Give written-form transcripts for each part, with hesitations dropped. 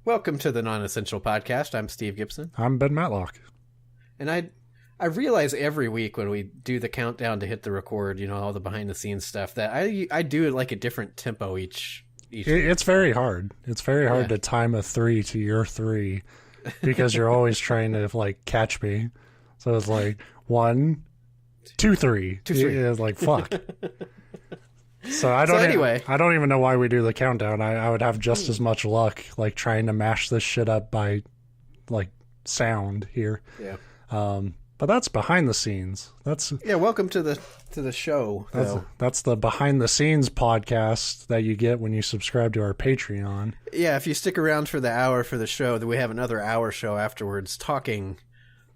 Welcome to the Non-Essential Podcast. I'm Steve Gibson. I'm Ben Matlock. And I realize every week when we do the countdown to hit the record, all the behind-the-scenes stuff, that I do it like a different tempo each week. It's very hard. It's very hard to time a 3 to your 3 because you're always trying to, catch me. So it's like 1, 2, 3. 2, 3. It's like, fuck. So I don't even know why we do the countdown. I would have just as much luck trying to mash this shit up by sound here. Yeah. But that's behind the scenes. Welcome to the show. That's the behind the scenes podcast that you get when you subscribe to our Patreon. Yeah, if you stick around for the hour for the show, then we have another hour show afterwards talking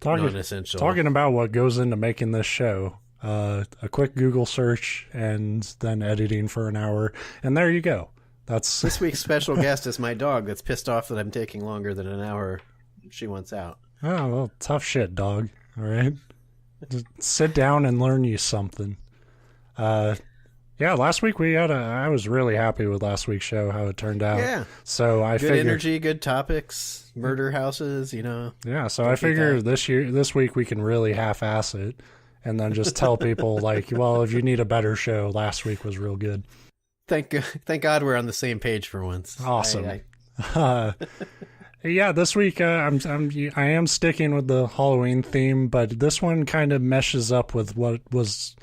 non-essential. Talking about what goes into making this show. A quick Google search and then editing for an hour, and there you go. That's this week's special guest is my dog that's pissed off that I'm taking longer than an hour she wants out. Oh, well, tough shit, dog. All right, just sit down and learn you something. Last week I was really happy with last week's show, how it turned out. Yeah. So I figured energy, good topics, murder houses, Yeah, so I figure this week we can really half-ass it. And then just tell people, well, if you need a better show, last week was real good. Thank God we're on the same page for once. Awesome. This week I am sticking with the Halloween theme, but this one kind of meshes up with what was...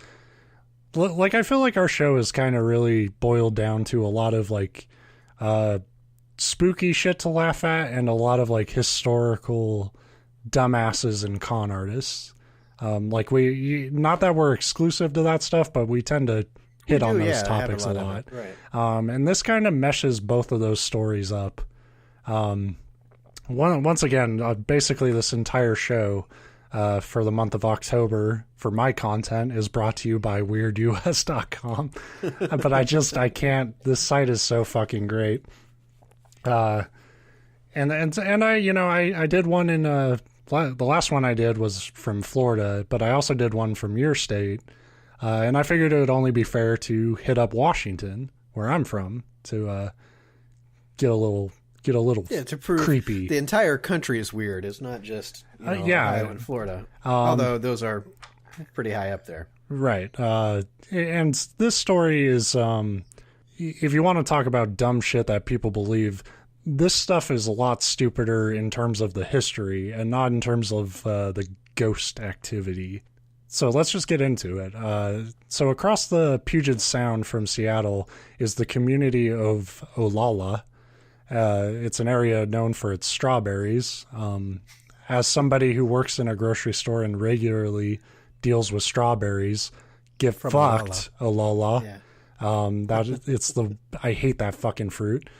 I feel like our show is kind of really boiled down to a lot of, spooky shit to laugh at and a lot of, historical dumbasses and con artists. Not that we're exclusive to that stuff, but we tend to hit on those topics a lot. Right. And this kind of meshes both of those stories up. Once again, basically this entire show for the month of October for my content is brought to you by WeirdUS.com. But I can't. This site is so fucking great. And I did one in the last one I did was from Florida, but I also did one from your state, and I figured it would only be fair to hit up Washington, where I'm from, to get a little to prove creepy. The entire country is weird. It's not just Ohio and Florida, although those are pretty high up there. Right, and this story is, if you want to talk about dumb shit that people believe. This stuff is a lot stupider in terms of the history and not in terms of the ghost activity. So let's just get into it. So across the Puget Sound from Seattle is the community of Olalla. It's an area known for its strawberries. As somebody who works in a grocery store and regularly deals with strawberries, get from fucked, Olalla. Yeah. I hate that fucking fruit.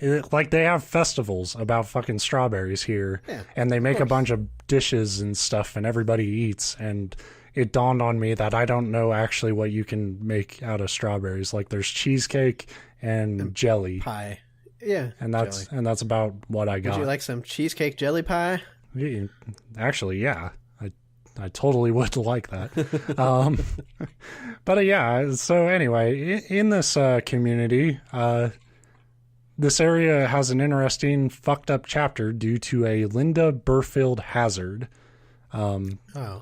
They have festivals about fucking strawberries here, and they make a bunch of dishes and stuff, and everybody eats. And it dawned on me that I don't know actually what you can make out of strawberries. There's cheesecake and jelly pie, and that's about what I got. Would you like some cheesecake jelly pie? Actually, yeah. I totally would like that. But so anyway, in this community, this area has an interesting fucked up chapter due to a Linda Burfield Hazzard,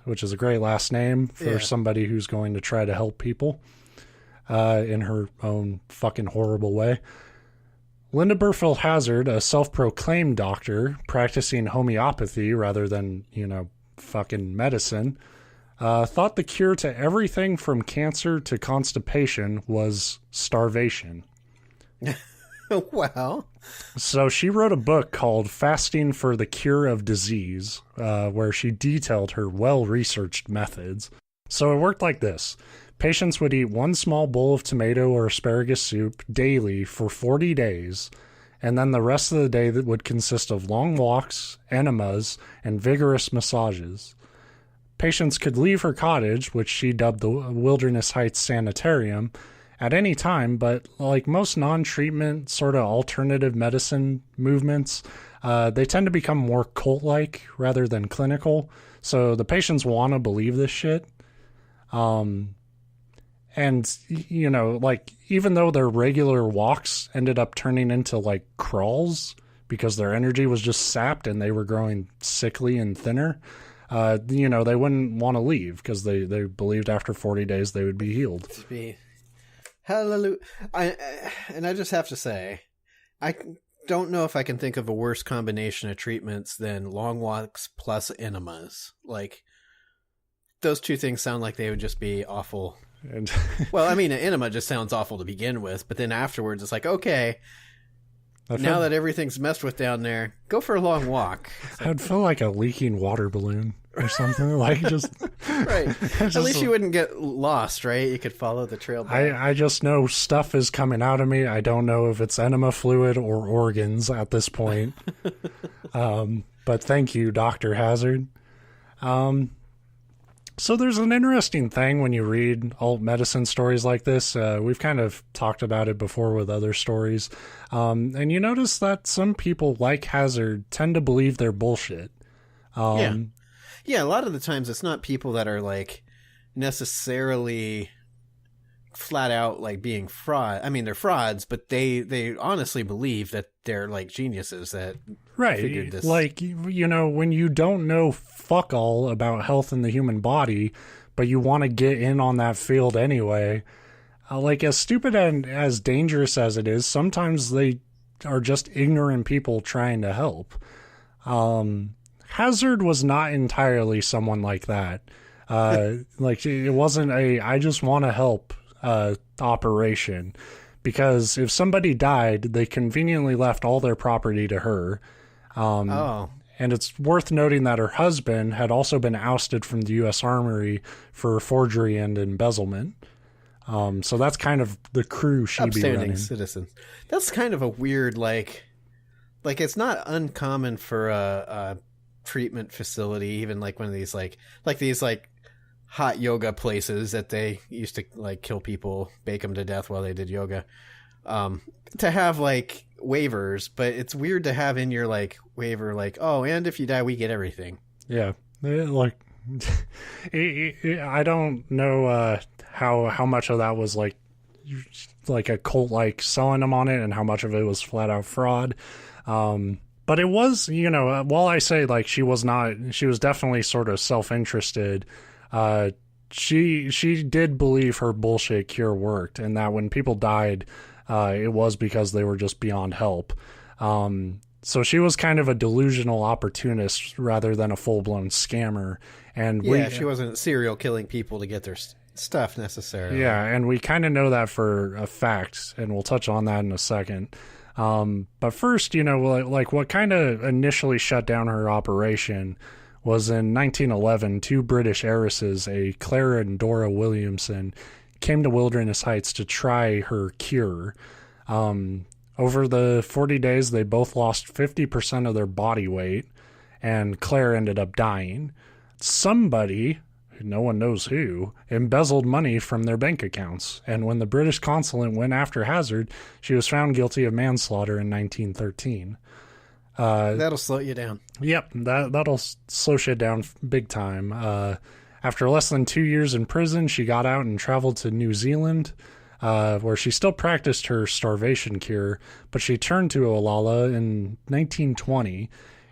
which is a great last name for somebody who's going to try to help people in her own fucking horrible way. Linda Burfield Hazzard, a self-proclaimed doctor practicing homeopathy rather than, fucking medicine, thought the cure to everything from cancer to constipation was starvation. Wow. So she wrote a book called Fasting for the Cure of Disease, where she detailed her well-researched methods. So it worked like this. Patients would eat one small bowl of tomato or asparagus soup daily for 40 days, and then the rest of the day that would consist of long walks, enemas, and vigorous massages. Patients could leave her cottage, which she dubbed the Wilderness Heights Sanitarium, at any time, but like most non-treatment sort of alternative medicine movements, they tend to become more cult-like rather than clinical. So the patients want to believe this shit. And And, you know, like, even though their regular walks ended up turning into, like, crawls because their energy was just sapped and they were growing sickly and thinner, you know, they wouldn't want to leave because they believed after 40 days they would be healed. Hallelujah. And I just have to say, I don't know if I can think of a worse combination of treatments than long walks plus enemas. Like, those two things sound like they would just be awful. And well, I mean, an enema just sounds awful to begin with, but then afterwards it's like, okay, now that everything's messed with down there, go for a long walk. I'd feel like a leaking water balloon or something. Like, just right. At least you wouldn't get lost, right? You could follow the trail back. I just know stuff is coming out of me. I don't know if it's enema fluid or organs at this point. But thank you, Dr. Hazzard. So there's an interesting thing when you read alt medicine stories like this. We've kind of talked about it before with other stories. And you notice that some people like Hazzard tend to believe they're bullshit. Yeah, a lot of the times it's not people that are like necessarily flat out like being fraud. I mean, they're frauds, but they honestly believe that they're like geniuses that figured this. Like, you know, when you don't know fuck all about health in the human body, but you want to get in on that field anyway, like, as stupid and as dangerous as it is, sometimes they are just ignorant people trying to help. Hazzard was not entirely someone like that. Like, it wasn't a I just want to help operation, because if somebody died, they conveniently left all their property to her. And it's worth noting that her husband had also been ousted from the U.S. Armory for forgery and embezzlement. So that's kind of the crew she'd be running. Upstanding citizens. That's kind of a weird, like it's not uncommon for a treatment facility, even like one of these like these like hot yoga places that they used to like kill people, bake them to death while they did yoga, to have like waivers. But it's weird to have in your like waiver like, oh, and if you die we get everything. Yeah, like I don't know how much of that was like a cult like selling them on it and how much of it was flat out fraud. But it was, you know, while I say like she was definitely sort of self-interested, she did believe her bullshit cure worked, and that when people died, it was because they were just beyond help. So she was kind of a delusional opportunist rather than a full-blown scammer. And she wasn't serial killing people to get their stuff necessarily. Yeah, and we kind of know that for a fact, and we'll touch on that in a second. But first, you know, like what kind of initially shut down her operation was in 1911, two British heiresses, a Clara and Dora Williamson, came to Wilderness Heights to try her cure. Over the 40 days, they both lost 50% of their body weight, and Claire ended up dying. Somebody, no one knows who, embezzled money from their bank accounts, and when the British consulate went after Hazzard, she was found guilty of manslaughter in 1913. That'll slow you down. Yep, that'll slow shit down big time. After less than 2 years in prison, she got out and traveled to New Zealand, where she still practiced her starvation cure, but she turned to Olala in 1920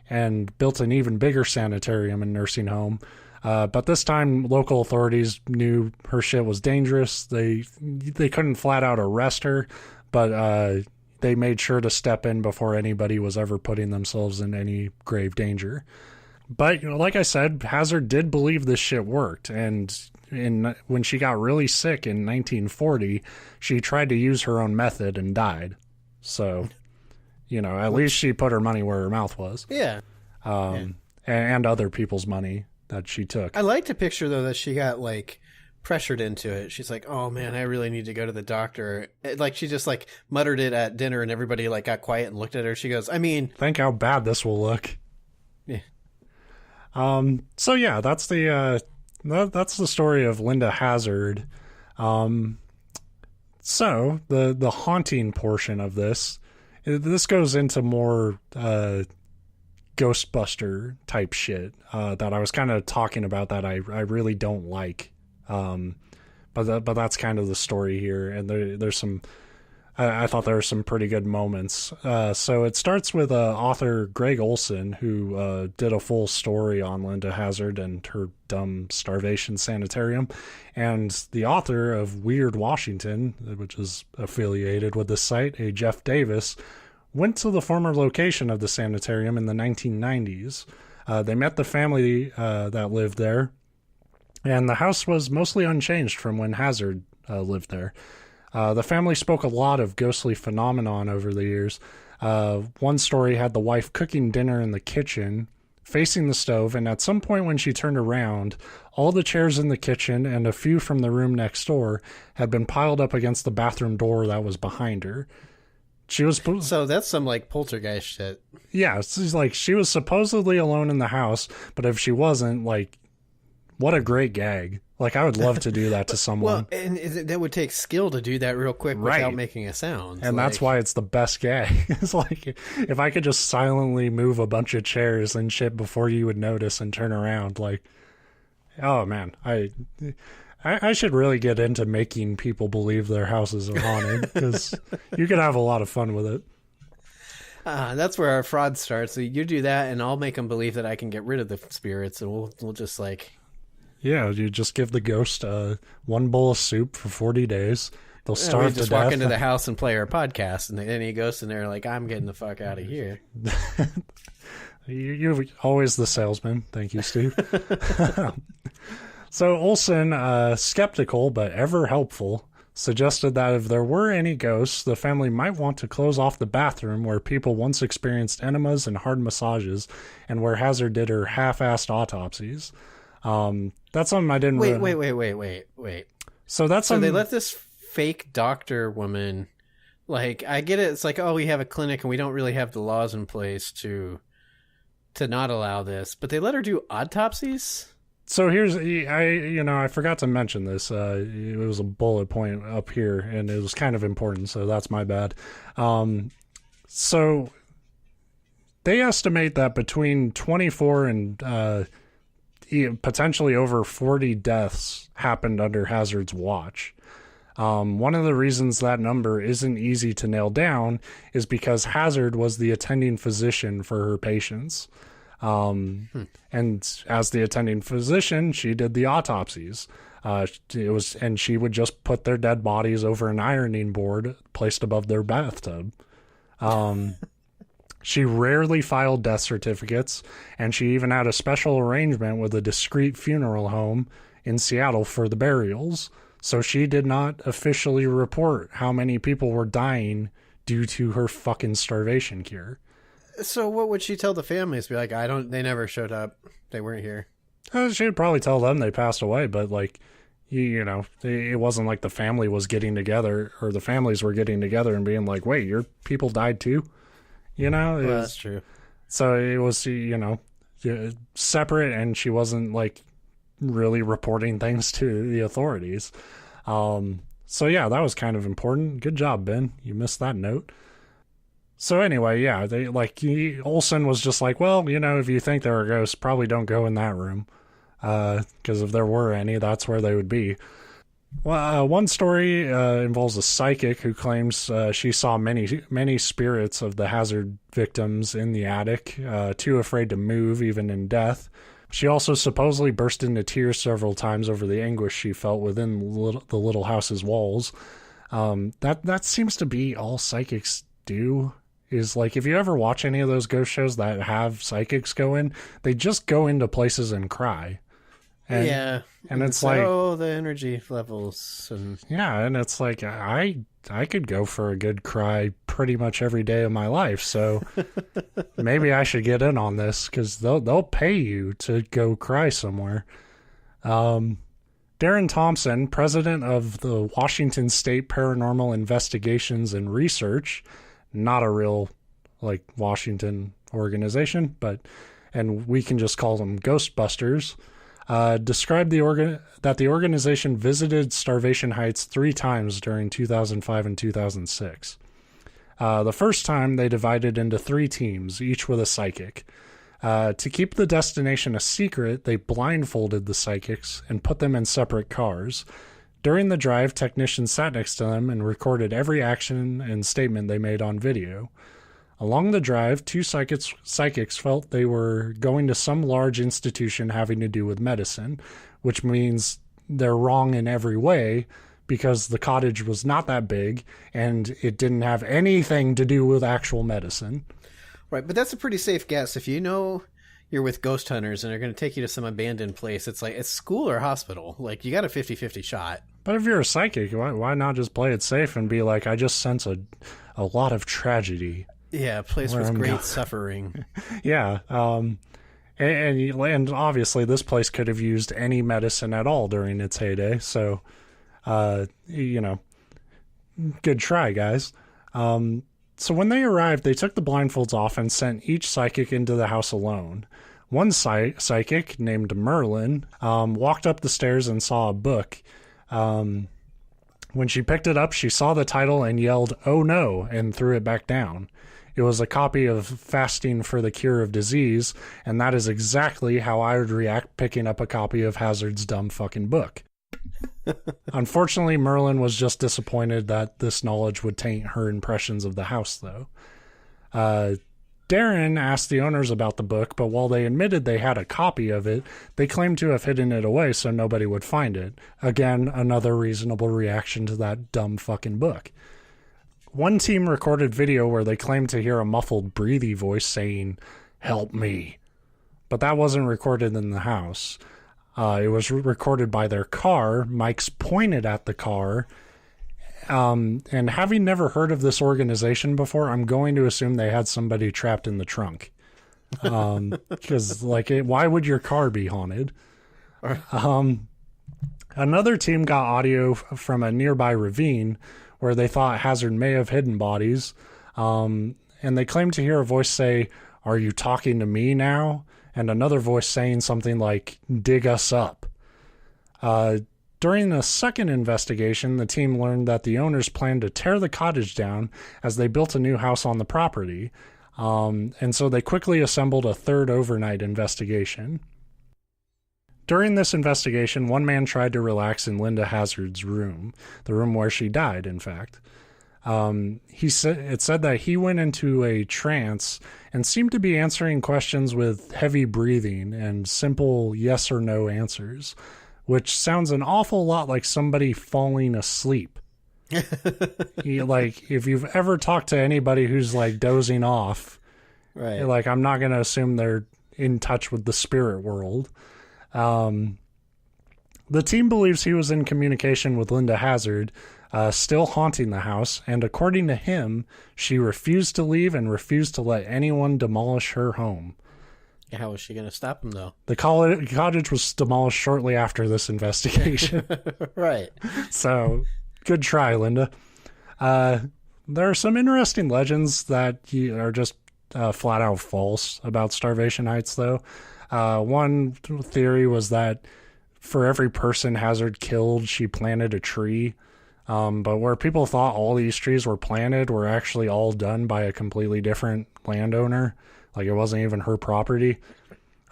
and built an even bigger sanitarium and nursing home. But this time, local authorities knew her shit was dangerous. They couldn't flat out arrest her, but they made sure to step in before anybody was ever putting themselves in any grave danger. But, you know, like I said, Hazzard did believe this shit worked, and when she got really sick in 1940, she tried to use her own method and died. So, you know, at least she put her money where her mouth was. Yeah. And other people's money that she took. I like to picture, though, that she got, like, pressured into it. She's like, oh, man, I really need to go to the doctor. Like, she just, like, muttered it at dinner, and everybody, like, got quiet and looked at her. She goes, I mean... Think how bad this will look. Yeah. So, yeah, that's the story of Linda Hazzard. So, the haunting portion of this goes into more... Ghostbuster type shit that I was kind of talking about that I really don't like. but that's kind of the story here, and there's some. I thought there were some pretty good moments. So it starts with author Greg Olson, who did a full story on Linda Hazzard and her dumb starvation sanitarium. And the author of Weird Washington, which is affiliated with the site, a Jeff Davis, went to the former location of the sanitarium in the 1990s. They met the family that lived there, and the house was mostly unchanged from when Hazzard lived there. The family spoke a lot of ghostly phenomenon over the years. One story had the wife cooking dinner in the kitchen, facing the stove, and at some point when she turned around, all the chairs in the kitchen and a few from the room next door had been piled up against the bathroom door that was behind her. So that's some like poltergeist shit. Yeah, it's like she was supposedly alone in the house, but if she wasn't, like, what a great gag. Like, I would love to do that to someone. Well, and that would take skill to do that real quick without making a sound. And that's why it's the best gag. It's like, if I could just silently move a bunch of chairs and shit before you would notice and turn around, like, oh man, I should really get into making people believe their houses are haunted, because you could have a lot of fun with it. That's where our fraud starts. So you do that, and I'll make them believe that I can get rid of the spirits, and we'll just like... Yeah, you just give the ghost one bowl of soup for 40 days. They'll starve to death. We just walk into the house and play our podcast, and then he goes in there like, I'm getting the fuck out of here. You're always the salesman. Thank you, Steve. So Olson, skeptical but ever helpful, suggested that if there were any ghosts, the family might want to close off the bathroom where people once experienced enemas and hard massages, and where Hazzard did her half-assed autopsies. That's something I didn't wait. So they let this fake doctor woman, like, I get it. It's like, oh, we have a clinic and we don't really have the laws in place to not allow this, but they let her do autopsies. So here's, I forgot to mention this. It was a bullet point up here and it was kind of important. So that's my bad. So they estimate that between 24 and, potentially over 40 deaths happened under Hazzard's watch. One of the reasons that number isn't easy to nail down is because Hazzard was the attending physician for her patients. And as the attending physician, she did the autopsies. And she would just put their dead bodies over an ironing board placed above their bathtub. She rarely filed death certificates, and she even had a special arrangement with a discreet funeral home in Seattle for the burials. So she did not officially report how many people were dying due to her fucking starvation cure. So what would she tell the families? Be like, they never showed up. They weren't here. She would probably tell them they passed away, but like, it wasn't like the family was getting together, or the families were getting together and being like, wait, your people died too? Well, that's true. So it was, separate, and she wasn't like really reporting things to the authorities. So yeah, that was kind of important. Good job, Ben. You missed that note. So anyway, yeah, Olson was just like, well, if you think there are ghosts, probably don't go in that room. Because if there were any, that's where they would be. Well, one story involves a psychic who claims she saw many spirits of the Hazzard victims in the attic, too afraid to move even in death. She also supposedly burst into tears several times over the anguish she felt within the little house's walls. That seems to be all psychics do. Is like, if you ever watch any of those ghost shows that have psychics go in, they just go into places and cry. And it's like, oh, the energy levels. And it's like, I could go for a good cry pretty much every day of my life. So maybe I should get in on this, because they'll pay you to go cry somewhere. Darren Thompson, president of the Washington State Paranormal Investigations and Research, not a real like Washington organization, and we can just call them Ghostbusters, described that the organization visited Starvation Heights 3 times during 2005 and 2006. The first time, they divided into 3 teams, each with a psychic. To keep the destination a secret, they blindfolded the psychics and put them in separate cars. During the drive, technicians sat next to them and recorded every action and statement they made on video. Along the drive, two psychics felt they were going to some large institution having to do with medicine, which means they're wrong in every way because the cottage was not that big and it didn't have anything to do with actual medicine. Right, but that's a pretty safe guess. If you know you're with ghost hunters and they're going to take you to some abandoned place, it's like, it's school or hospital. Like, you got a 50-50 shot. But if you're a psychic, why not just play it safe and be like, I just sense a lot of tragedy. Yeah, a place with great suffering. Yeah, and obviously this place could have used any medicine at all during its heyday, so, good try, guys. So when they arrived, they took the blindfolds off and sent each psychic into the house alone. One psychic, named Merlin, walked up the stairs and saw a book. When she picked it up, she saw the title and yelled, "Oh no," and threw it back down. It was a copy of Fasting for the Cure of Disease, and that is exactly how I would react picking up a copy of Hazzard's dumb fucking book. Unfortunately, Merlin was just disappointed that this knowledge would taint her impressions of the house, though. Darren asked the owners about the book, but while they admitted they had a copy of it, they claimed to have hidden it away so nobody would find it. Again, another reasonable reaction to that dumb fucking book. One team recorded video where they claimed to hear a muffled, breathy voice saying, "Help me." But that wasn't recorded in the house. It was recorded by their car. Mics pointed at the car. And having never heard of this organization before, I'm going to assume they had somebody trapped in the trunk. Because, why would your car be haunted? Another team got audio from a nearby ravine where they thought Hazzard may have hidden bodies. And they claimed to hear a voice say, "Are you talking to me now?" And another voice saying something like, "Dig us up." During a second investigation, the team learned that the owners planned to tear the cottage down as they built a new house on the property. And so they quickly assembled a third overnight investigation. During this investigation, one man tried to relax in Linda Hazzard's room, the room where she died, in fact. It said that he went into a trance and seemed to be answering questions with heavy breathing and simple yes or no answers, which sounds an awful lot like somebody falling asleep. If you've ever talked to anybody who's dozing off, right? I'm not going to assume they're in touch with the spirit world. The team believes he was in communication with Linda Hazzard, still haunting the house, and according to him, she refused to leave and refused to let anyone demolish her home. How was she going to stop him, though? The cottage was demolished shortly after this investigation. Right. So, good try, Linda. There are some interesting legends that are just flat out false about Starvation Heights, though. One theory was that for every person Hazzard killed, she planted a tree. But where people thought all these trees were planted were actually all done by a completely different landowner. It wasn't even her property.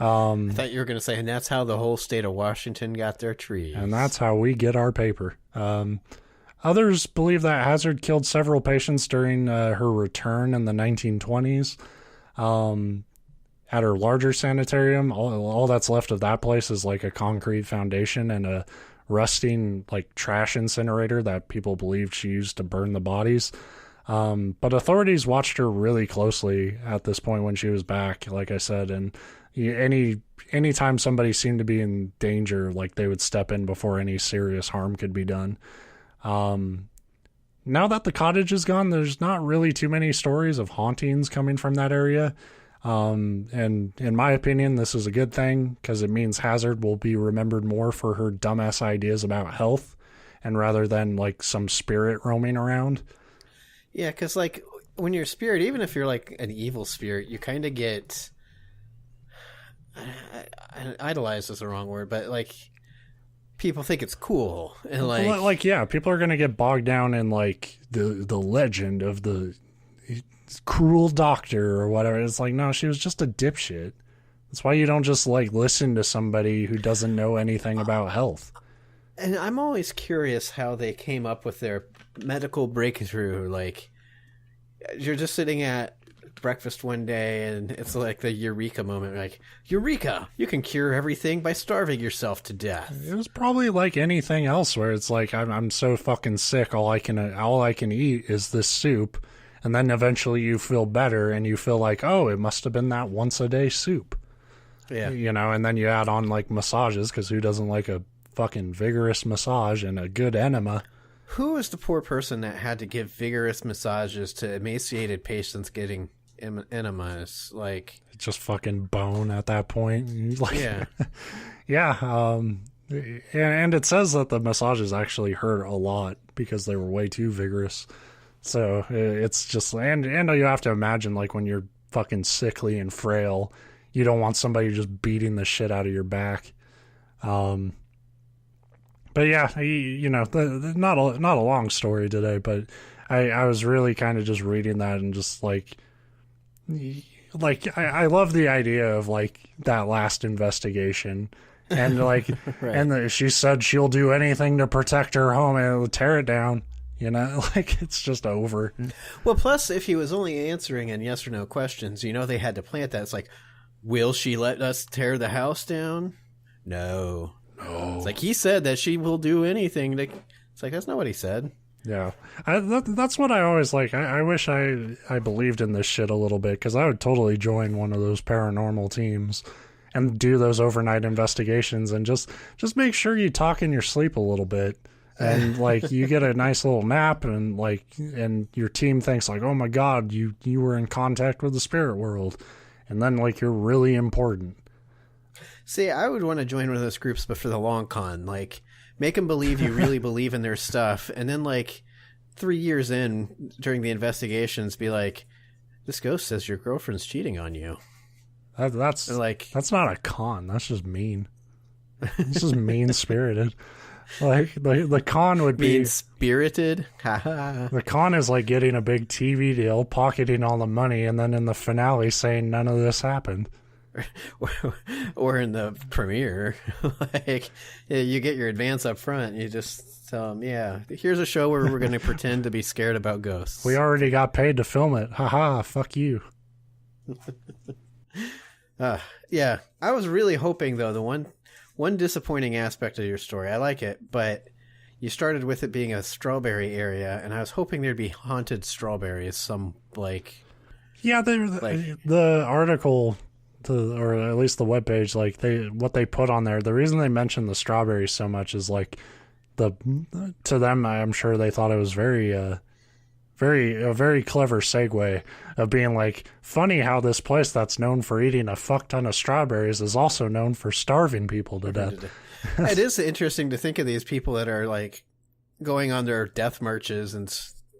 I thought you were going to say, and that's how the whole state of Washington got their trees. And that's how we get our paper. Others believe that Hazzard killed several patients during her return in the 1920s. At her larger sanitarium, all that's left of that place is a concrete foundation and a rusting trash incinerator that people believed she used to burn the bodies. But authorities watched her really closely at this point when she was back, like I said, and anytime somebody seemed to be in danger, they would step in before any serious harm could be done. Now that the cottage is gone, there's not really too many stories of hauntings coming from that area. And in my opinion, this is a good thing because it means Hazzard will be remembered more for her dumbass ideas about health and rather than some spirit roaming around. Yeah, because when you're a spirit, even if you're an evil spirit, you kind of get idolized is the wrong word, but people think it's cool and yeah, people are gonna get bogged down in the legend of the cruel doctor or whatever. It's no, she was just a dipshit. That's why you don't just listen to somebody who doesn't know anything about health. And I'm always curious how they came up with their medical breakthrough. Like, you're just sitting at breakfast one day and it's like the eureka moment. Like, eureka! You can cure everything by starving yourself to death. It was probably like anything else where it's like, I'm so fucking sick, all I can eat is this soup. And then eventually you feel better and you feel like, oh, it must have been that once a day soup. Yeah. You know, and then you add on like massages, because who doesn't like a fucking vigorous massage and a good enema? Who was the poor person that had to give vigorous massages to emaciated patients getting enemas? Like, Just fucking bone at that point. Like, yeah. yeah. And it says that the massages actually hurt a lot because they were way too vigorous. So it's just, and you have to imagine, like, when you're fucking sickly and frail, you don't want somebody just beating the shit out of your back. But yeah, you know, not a long story today, but I was really kind of just reading that and just like I love the idea of like that last investigation. And like, Right. and she said she'll do anything to protect her home and it'll tear it down. You know, like, it's just over. Well, plus, if he was only answering in yes or no questions, you know, they had to plant that. It's like, will she let us tear the house down? No. It's like, he said that she will do anything to... It's like, that's not what he said. Yeah. That's what I always like. I wish I believed in this shit a little bit, because I would totally join one of those paranormal teams and do those overnight investigations and just make sure you talk in your sleep a little bit. And like, you get a nice little nap, and like, and your team thinks like, oh my God, you were in contact with the spirit world. And then like, you're really important. See, I would want to join one of those groups, but for the long con. Like, make them believe you really believe in their stuff. And then like 3 years in during the investigations, be like, this ghost says your girlfriend's cheating on you. That's like, that's not a con. That's just mean. This is mean spirited. Like the con would be mean-spirited. The con is like getting a big TV deal, pocketing all the money, and then in the finale saying none of this happened. Or in the premiere, like, you get your advance up front. You just tell them, yeah, here's a show where we're going to pretend to be scared about ghosts. We already got paid to film it. Haha, fuck you. Yeah, I was really hoping, though, the one disappointing aspect of your story, I like it, but you started with it being a strawberry area, and I was hoping there'd be haunted strawberries, some, like... Yeah, the article, or at least the webpage, like, what they put on there, the reason they mentioned the strawberries so much is, like, to them, I'm sure they thought it was a very clever segue of being like, funny how this place that's known for eating a fuck ton of strawberries is also known for starving people to death. It is interesting to think of these people that are like going on their death marches and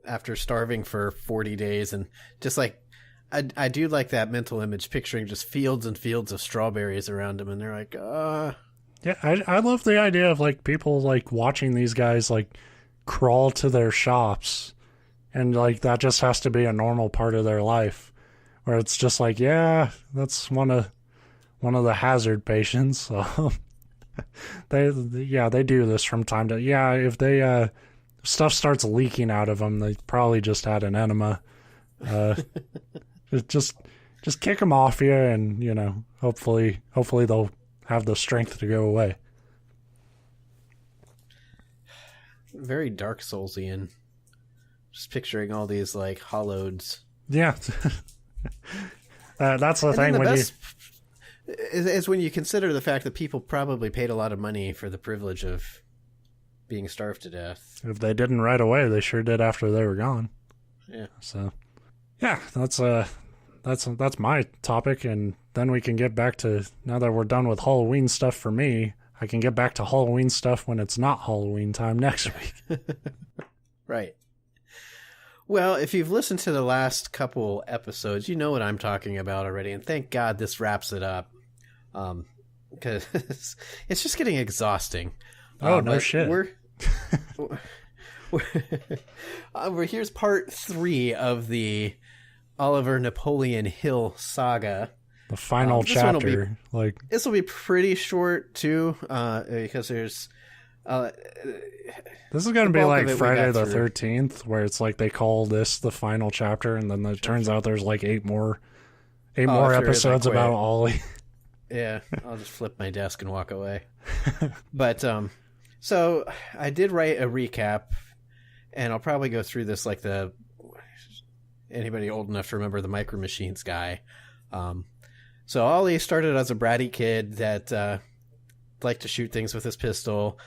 after starving for 40 days, and just like, I do like that mental image, picturing just fields and fields of strawberries around them, and they're like, Yeah, I love the idea of like people like watching these guys like crawl to their shops. And, like, that just has to be a normal part of their life, where it's just like, yeah, that's one of the Hazzard patients. They do this from time to, yeah, if they, stuff starts leaking out of them, they probably just had an enema. Just kick them off you, and, you know, hopefully they'll have the strength to go away. very Dark Soulsian. Just picturing all these like holloweds. Yeah. That's the thing. The best is when you consider the fact that people probably paid a lot of money for the privilege of being starved to death. If they didn't right away, they sure did after they were gone. Yeah. So, yeah, that's my topic, and then we can get back to, now that we're done with Halloween stuff for me, I can get back to Halloween stuff when it's not Halloween time next week. Right. Well, if you've listened to the last couple episodes, you know what I'm talking about already, and thank God this wraps it up. Because it's just getting exhausting. Oh, no shit. Here's part 3 of the Oliver Napoleon Hill saga. The final chapter. This will be pretty short too, because there's Uh, This is going to be bulk like of it we Friday got the through. 13th, where it's like they call this the final chapter, and then it turns out there's like eight more if there is, I episodes quit. about Ollie. Yeah, I'll just flip my desk and walk away. But so I did write a recap, and I'll probably go through this like anybody old enough to remember the Micro Machines guy. So Ollie started as a bratty kid that liked to shoot things with his pistol.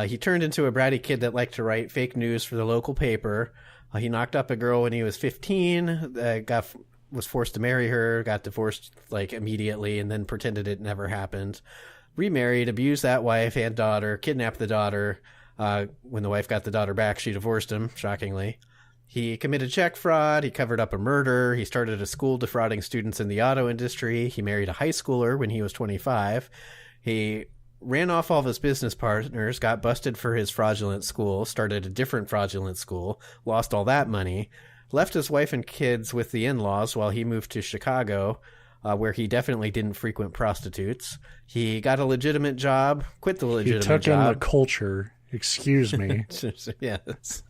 He turned into a bratty kid that liked to write fake news for the local paper. He knocked up a girl when he was 15, was forced to marry her, got divorced like immediately, and then pretended it never happened. Remarried, abused that wife and daughter, kidnapped the daughter. When the wife got the daughter back, she divorced him, shockingly. He committed check fraud. He covered up a murder. He started a school defrauding students in the auto industry. He married a high schooler when he was 25. He ran off all of his business partners, got busted for his fraudulent school, started a different fraudulent school, lost all that money, left his wife and kids with the in-laws while he moved to Chicago, where he definitely didn't frequent prostitutes. He got a legitimate job, quit the legitimate job. He took in the culture. Excuse me. Yes.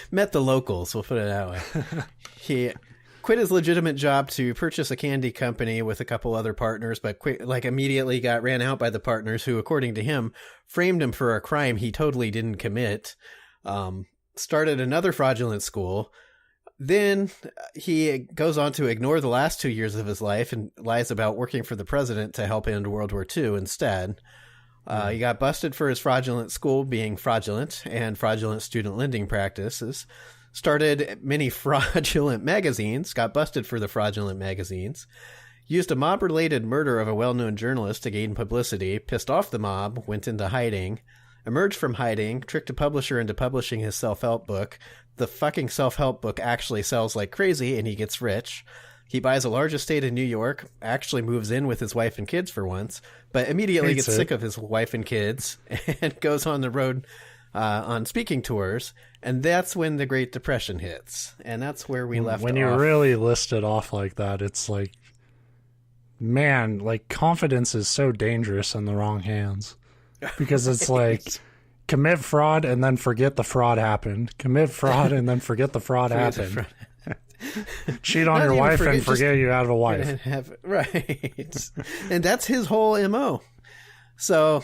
Met the locals, we'll put it that way. He quit his legitimate job to purchase a candy company with a couple other partners, but immediately ran out by the partners who, according to him, framed him for a crime he totally didn't commit. Started another fraudulent school. Then he goes on to ignore the last 2 years of his life and lies about working for the president to help end World War II instead. He got busted for his fraudulent school being fraudulent and fraudulent student lending practices. Started many fraudulent magazines, got busted for the fraudulent magazines. Used a mob-related murder of a well-known journalist to gain publicity, pissed off the mob, went into hiding. Emerged from hiding, tricked a publisher into publishing his self-help book. The fucking self-help book actually sells like crazy, and he gets rich. He buys a large estate in New York, actually moves in with his wife and kids for once, but immediately gets sick of his wife and kids and goes on the road on speaking tours. And that's when the Great Depression hits. And that's where we left off. When you really list it off like that, it's like, man, like confidence is so dangerous in the wrong hands. Because it's like, commit fraud and then forget the fraud happened. Commit fraud and then forget the fraud happened. Cheat on your wife and forget you have a wife. Right. And that's his whole MO. So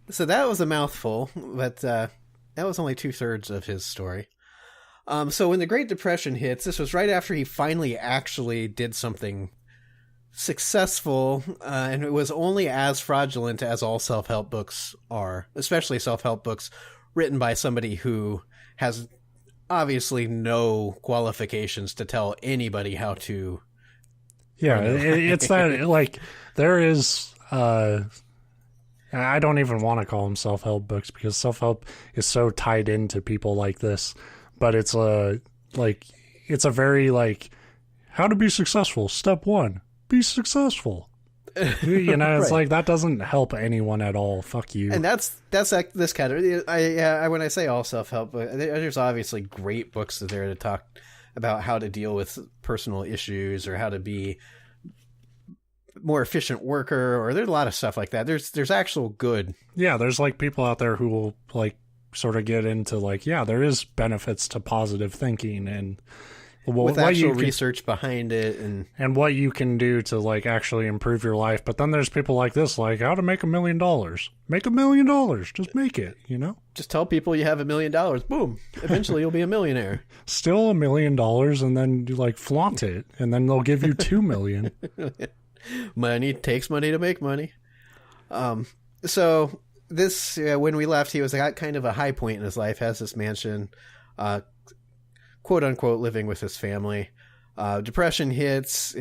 that was a mouthful, but that was only 2/3 of his story. So when the Great Depression hits, this was right after he finally actually did something successful, and it was only as fraudulent as all self-help books are, especially self-help books written by somebody who has obviously no qualifications to tell anybody how to. Yeah, it's that, like, there is, I don't even want to call them self-help books because self-help is so tied into people like this, but it's a very, like, how to be successful, step 1. Be successful. You know, it's right. Like that doesn't help anyone at all. Fuck you. And that's like this category. When I say all self-help, there's obviously great books there to talk about how to deal with personal issues or how to be more efficient worker, or there's a lot of stuff like that. There's actual good. Yeah, there's like people out there who will like sort of get into like, yeah, there is benefits to positive thinking and with actual research behind it and what you can do to like actually improve your life. But then there's people like this, like how to make $1 million. Make $1 million. Just make it, you know? Just tell people you have $1 million. Boom. Eventually you'll be a millionaire. Still $1 million and then you like flaunt it and then they'll give you $2 million. Money takes money to make money. So this, when we left, he was at kind of a high point in his life, has this mansion, quote unquote, living with his family. Depression hits,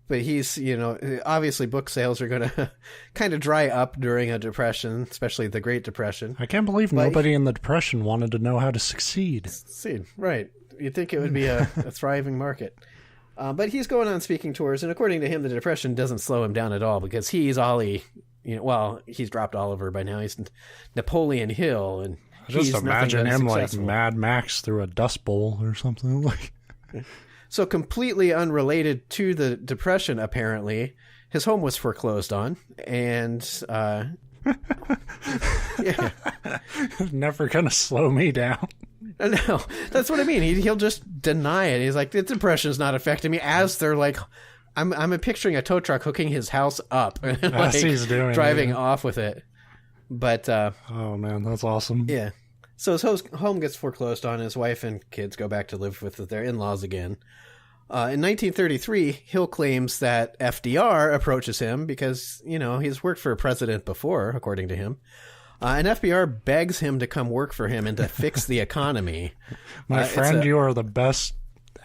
but he's, obviously book sales are going to kind of dry up during a depression, especially the Great Depression. I can't believe nobody in the Depression wanted to know how to succeed. Right. You'd think it would be a thriving market. But he's going on speaking tours, and according to him, the depression doesn't slow him down at all because he's Ollie. He's dropped Oliver by now. He's Napoleon Hill, and just imagine him like Mad Max through a Dust Bowl or something like. So completely unrelated to the depression, apparently, his home was foreclosed on, and Yeah. Never gonna slow me down. No, that's what I mean. He'll just deny it. He's like, the depression's not affecting me. As they're like, I'm picturing a tow truck hooking his house up and like he's driving off with it. But oh man, that's awesome. Yeah. So his home gets foreclosed on. His wife and kids go back to live with their in-laws again. In 1933, Hill claims that FDR approaches him because, he's worked for a president before, according to him. And FDR begs him to come work for him and to fix the economy. My friend, you are the best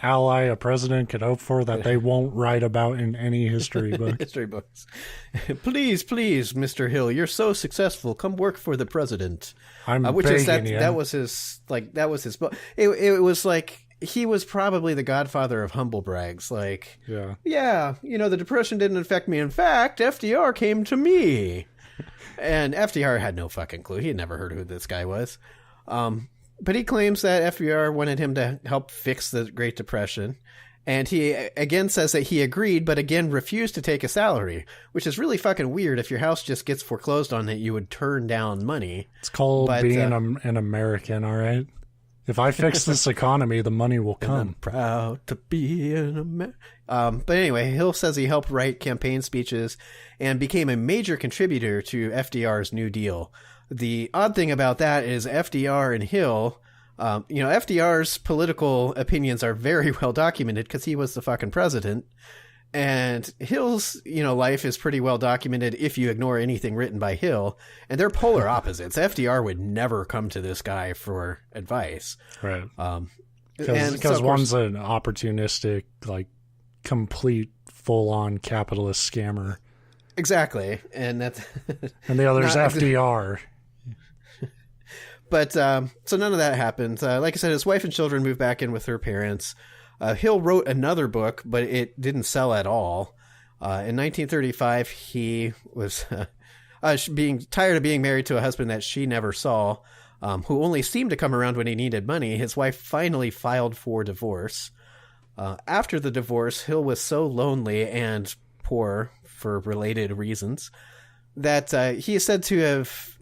ally a president could hope for that they won't write about in any history book. History books. Please, Mr. Hill, you're so successful. Come work for the president. I'm begging you. That was his book. It was like, he was probably the godfather of humble brags. Like, yeah, the depression didn't affect me. In fact, FDR came to me. And FDR had no fucking clue. He had never heard who this guy was. But he claims that FDR wanted him to help fix the Great Depression. And he again says that he agreed, but again refused to take a salary, which is really fucking weird. If your house just gets foreclosed on, that you would turn down money. It's called being an American, all right? If I fix this economy, the money will come. I'm proud to be an American. But anyway, Hill says he helped write campaign speeches and became a major contributor to FDR's New Deal. The odd thing about that is FDR and Hill, FDR's political opinions are very well documented because he was the fucking president. And Hill's, life is pretty well documented if you ignore anything written by Hill. And they're polar opposites. FDR would never come to this guy for advice. Right. Because one's an opportunistic, like, complete, full-on capitalist scammer. Exactly. And that's... and the other's FDR. But, so none of that happened. Like I said, his wife and children moved back in with her parents. Hill wrote another book, but it didn't sell at all. In 1935, he was being tired of being married to a husband that she never saw, who only seemed to come around when he needed money. His wife finally filed for divorce. After the divorce, Hill was so lonely and poor for related reasons that he is said to have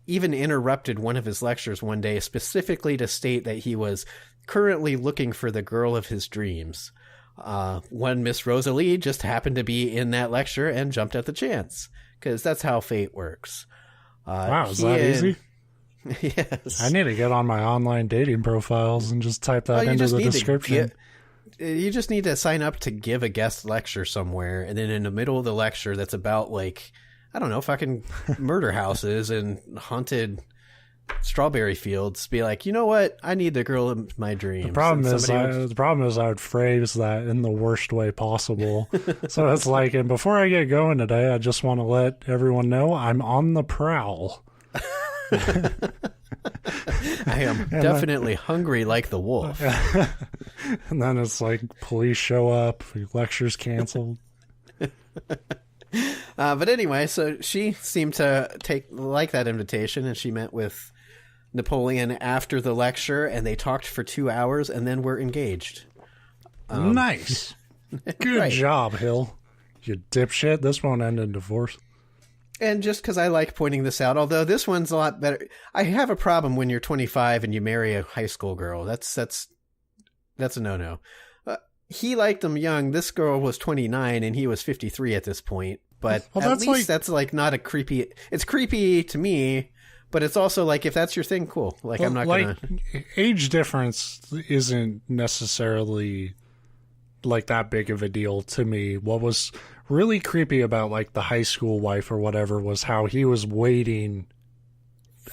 even interrupted one of his lectures one day specifically to state that he was currently looking for the girl of his dreams. One Miss Rosa Lee just happened to be in that lecture and jumped at the chance, because that's how fate works. Wow, is that easy? Yes. I need to get on my online dating profiles and just type that into the description. You just need to sign up to give a guest lecture somewhere, and then in the middle of the lecture that's about, like, I don't know, fucking murder houses and haunted strawberry fields, be like, you know what? I need the girl of my dreams. The problem is I would phrase that in the worst way possible. So it's like, and before I get going today, I just want to let everyone know I'm on the prowl. I am definitely hungry like the wolf. And then it's like police show up, lectures canceled. But anyway, so she seemed to like that invitation, and she met with Napoleon after the lecture, and they talked for 2 hours and then were engaged. Nice. Good job, Hill. You dipshit. This won't end in divorce. And just because I like pointing this out, although this one's a lot better. I have a problem when you're 25 and you marry a high school girl. That's a no-no. He liked them young. This girl was 29 and he was 53 at this point. But at least that's like not a creepy... It's creepy to me, but it's also like, if that's your thing, cool. Like, I'm not gonna... Age difference isn't necessarily like that big of a deal to me. What was really creepy about like the high school wife or whatever was how he was waiting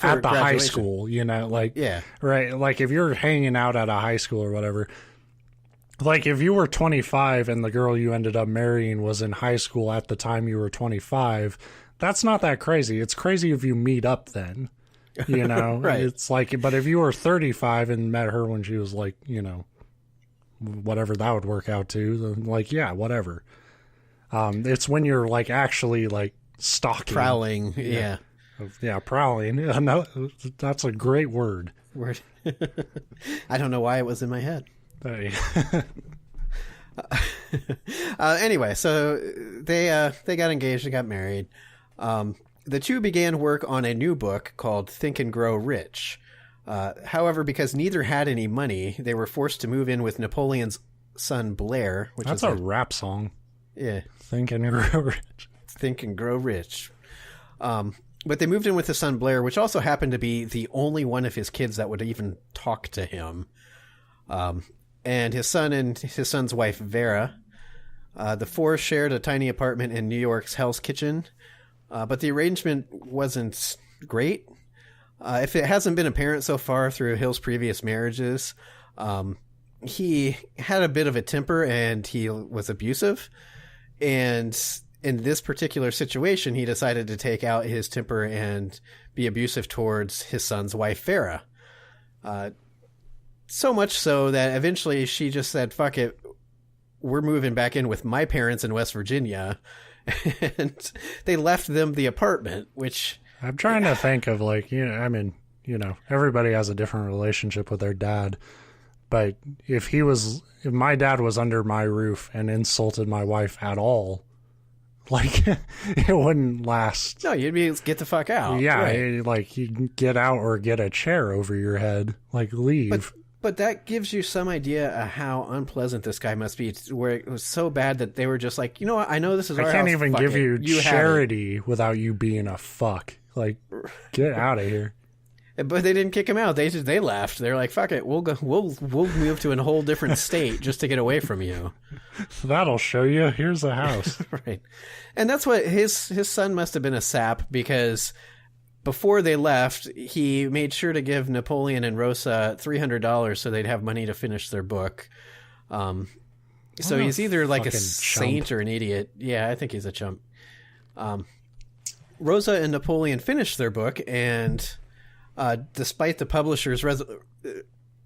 at the high school, like, yeah, right. Like if you're hanging out at a high school or whatever, like if you were 25 and the girl you ended up marrying was in high school at the time you were 25, that's not that crazy. It's crazy if you meet up then, right. It's like, but if you were 35 and met her when she was like, whatever that would work out to, then like, yeah, whatever. It's when you're like actually like stalking, prowling. Yeah. Prowling. No, that's a great word. I don't know why it was in my head. Hey. Anyway, so they got engaged and got married. The two began work on a new book called Think and Grow Rich. However, because neither had any money, they were forced to move in with Napoleon's son Blair. Which That's is a rap song. Yeah. Think and Grow Rich. Think and Grow Rich. But they moved in with his son Blair, which also happened to be the only one of his kids that would even talk to him. And his son and his son's wife, Vera. The four shared a tiny apartment in New York's Hell's Kitchen. But the arrangement wasn't great. If it hasn't been apparent so far through Hill's previous marriages, he had a bit of a temper and he was abusive. And in this particular situation, he decided to take out his temper and be abusive towards his son's wife, Farah. So much so that eventually she just said, fuck it, we're moving back in with my parents in West Virginia. And they left them the apartment, which... I'm trying to think of everybody has a different relationship with their dad. But if my dad was under my roof and insulted my wife at all, it wouldn't last. No, you'd be get the fuck out. Yeah, right. You can get out or get a chair over your head, leave. But that gives you some idea of how unpleasant this guy must be, where it was so bad that they were just like, you know what, I know this is our house. I can't even give you charity without you being a fuck. Get out of here. But they didn't kick him out. They left. They're like, fuck it, we'll move to a whole different state just to get away from you. That'll show you. Here's the house. Right. And that's what his son must have been a sap, because before they left, he made sure to give Napoleon and Rosa $300 so they'd have money to finish their book. So he's either like a saint chump. or an idiot. Yeah, I think he's a chump. Rosa and Napoleon finished their book, and despite the publisher's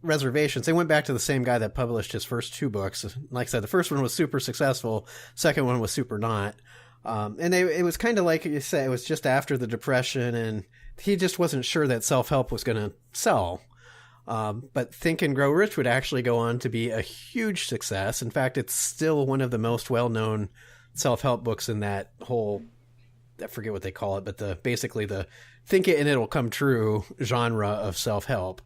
reservations, they went back to the same guy that published his first two books. Like I said, the first one was super successful. Second one was super not. And it was kind of like you said, it was just after the Depression, and he just wasn't sure that self-help was going to sell. But Think and Grow Rich would actually go on to be a huge success. In fact, it's still one of the most well-known self-help books in that whole, I forget what they call it, but basically the think it and it'll come true genre of self-help.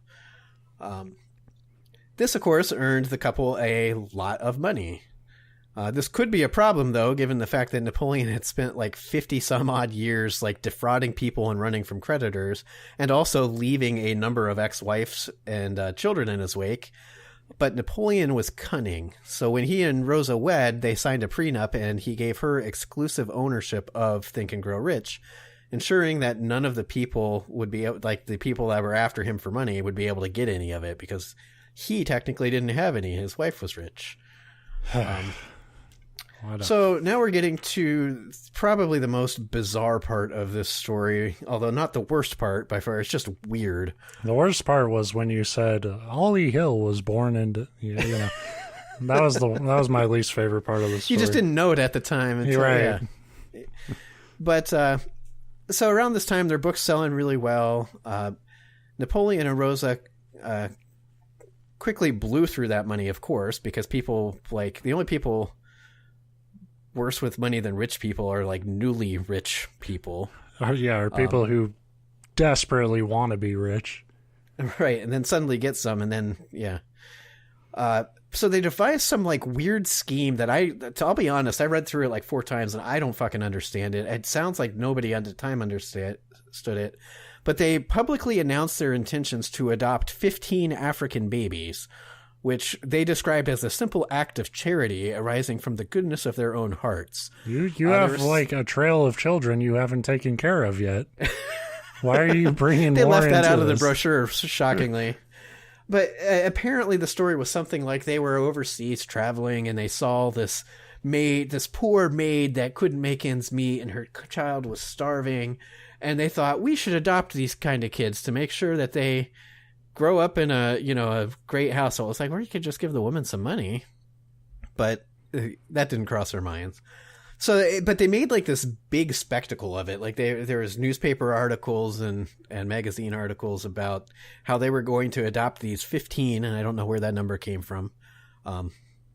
This, of course, earned the couple a lot of money. This could be a problem, though, given the fact that Napoleon had spent 50 some odd years defrauding people and running from creditors, and also leaving a number of ex-wives and children in his wake. But Napoleon was cunning, so when he and Rosa wed, they signed a prenup, and he gave her exclusive ownership of Think and Grow Rich, ensuring that none of the people would be the people that were after him for money would be able to get any of it, because he technically didn't have any. His wife was rich. So now we're getting to probably the most bizarre part of this story, although not the worst part by far. It's just weird. The worst part was when you said Ollie Hill was born into, that was my least favorite part of the story. You just didn't know it at the time. You're right. Yeah. But so around this time, their book's selling really well. Napoleon and Rosa quickly blew through that money, of course, because people the only people worse with money than rich people are newly rich people. Or people who desperately want to be rich. Right, and then suddenly get some, and then, yeah. So they devised some weird scheme that I'll be honest, I read through it 4 times and I don't fucking understand it. It sounds like nobody at the time understood it. But they publicly announced their intentions to adopt 15 African babies, which they described as a simple act of charity arising from the goodness of their own hearts. You have a trail of children you haven't taken care of yet. Why are you bringing they more left that into out of the this? brochure, shockingly. But apparently the story was something like they were overseas traveling and they saw this poor maid that couldn't make ends meet and her child was starving. And they thought, we should adopt these kind of kids to make sure that they grow up in a great household. It's or you could just give the woman some money. But that didn't cross their minds. So, but they made this big spectacle of it. There was newspaper articles and magazine articles about how they were going to adopt these 15, and I don't know where that number came from,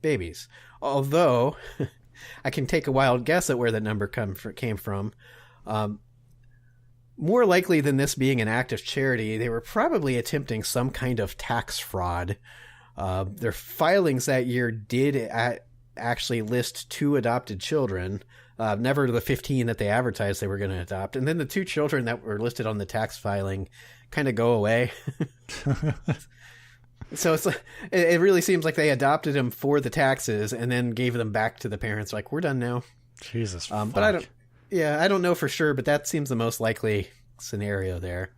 babies. Although, I can take a wild guess at where that number came from. more likely than this being an act of charity, they were probably attempting some kind of tax fraud. Their filings that year did actually list 2 adopted children, never the 15 that they advertised they were going to adopt. And then the 2 children that were listed on the tax filing kind of go away. So it really seems like they adopted them for the taxes and then gave them back to the parents. Like, we're done now. Jesus. But I don't know for sure, but that seems the most likely scenario there.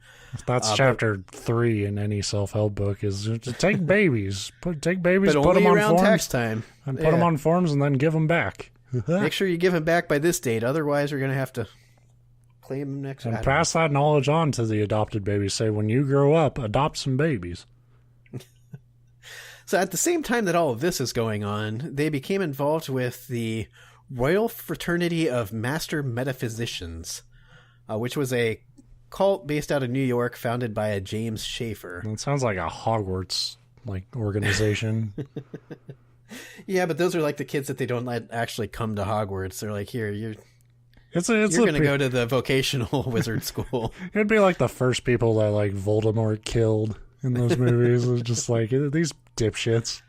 That's chapter 3 in any self-help book is to take babies, put them on forms, tax time, and put them on forms, and then give them back. Make sure you give them back by this date, otherwise you're going to have to claim them next. And pass that knowledge on to the adopted babies. Say, when you grow up, adopt some babies. So at the same time that all of this is going on, they became involved with the Royal Fraternity of Master Metaphysicians, which was a cult based out of New York, founded by a James Schaefer. It sounds like a Hogwarts organization. Yeah, but those are like the kids that they don't let actually come to Hogwarts. They're like, here, you're going to go to the vocational wizard school. It'd be like the first people that like Voldemort killed in those movies. It was just like these dipshits.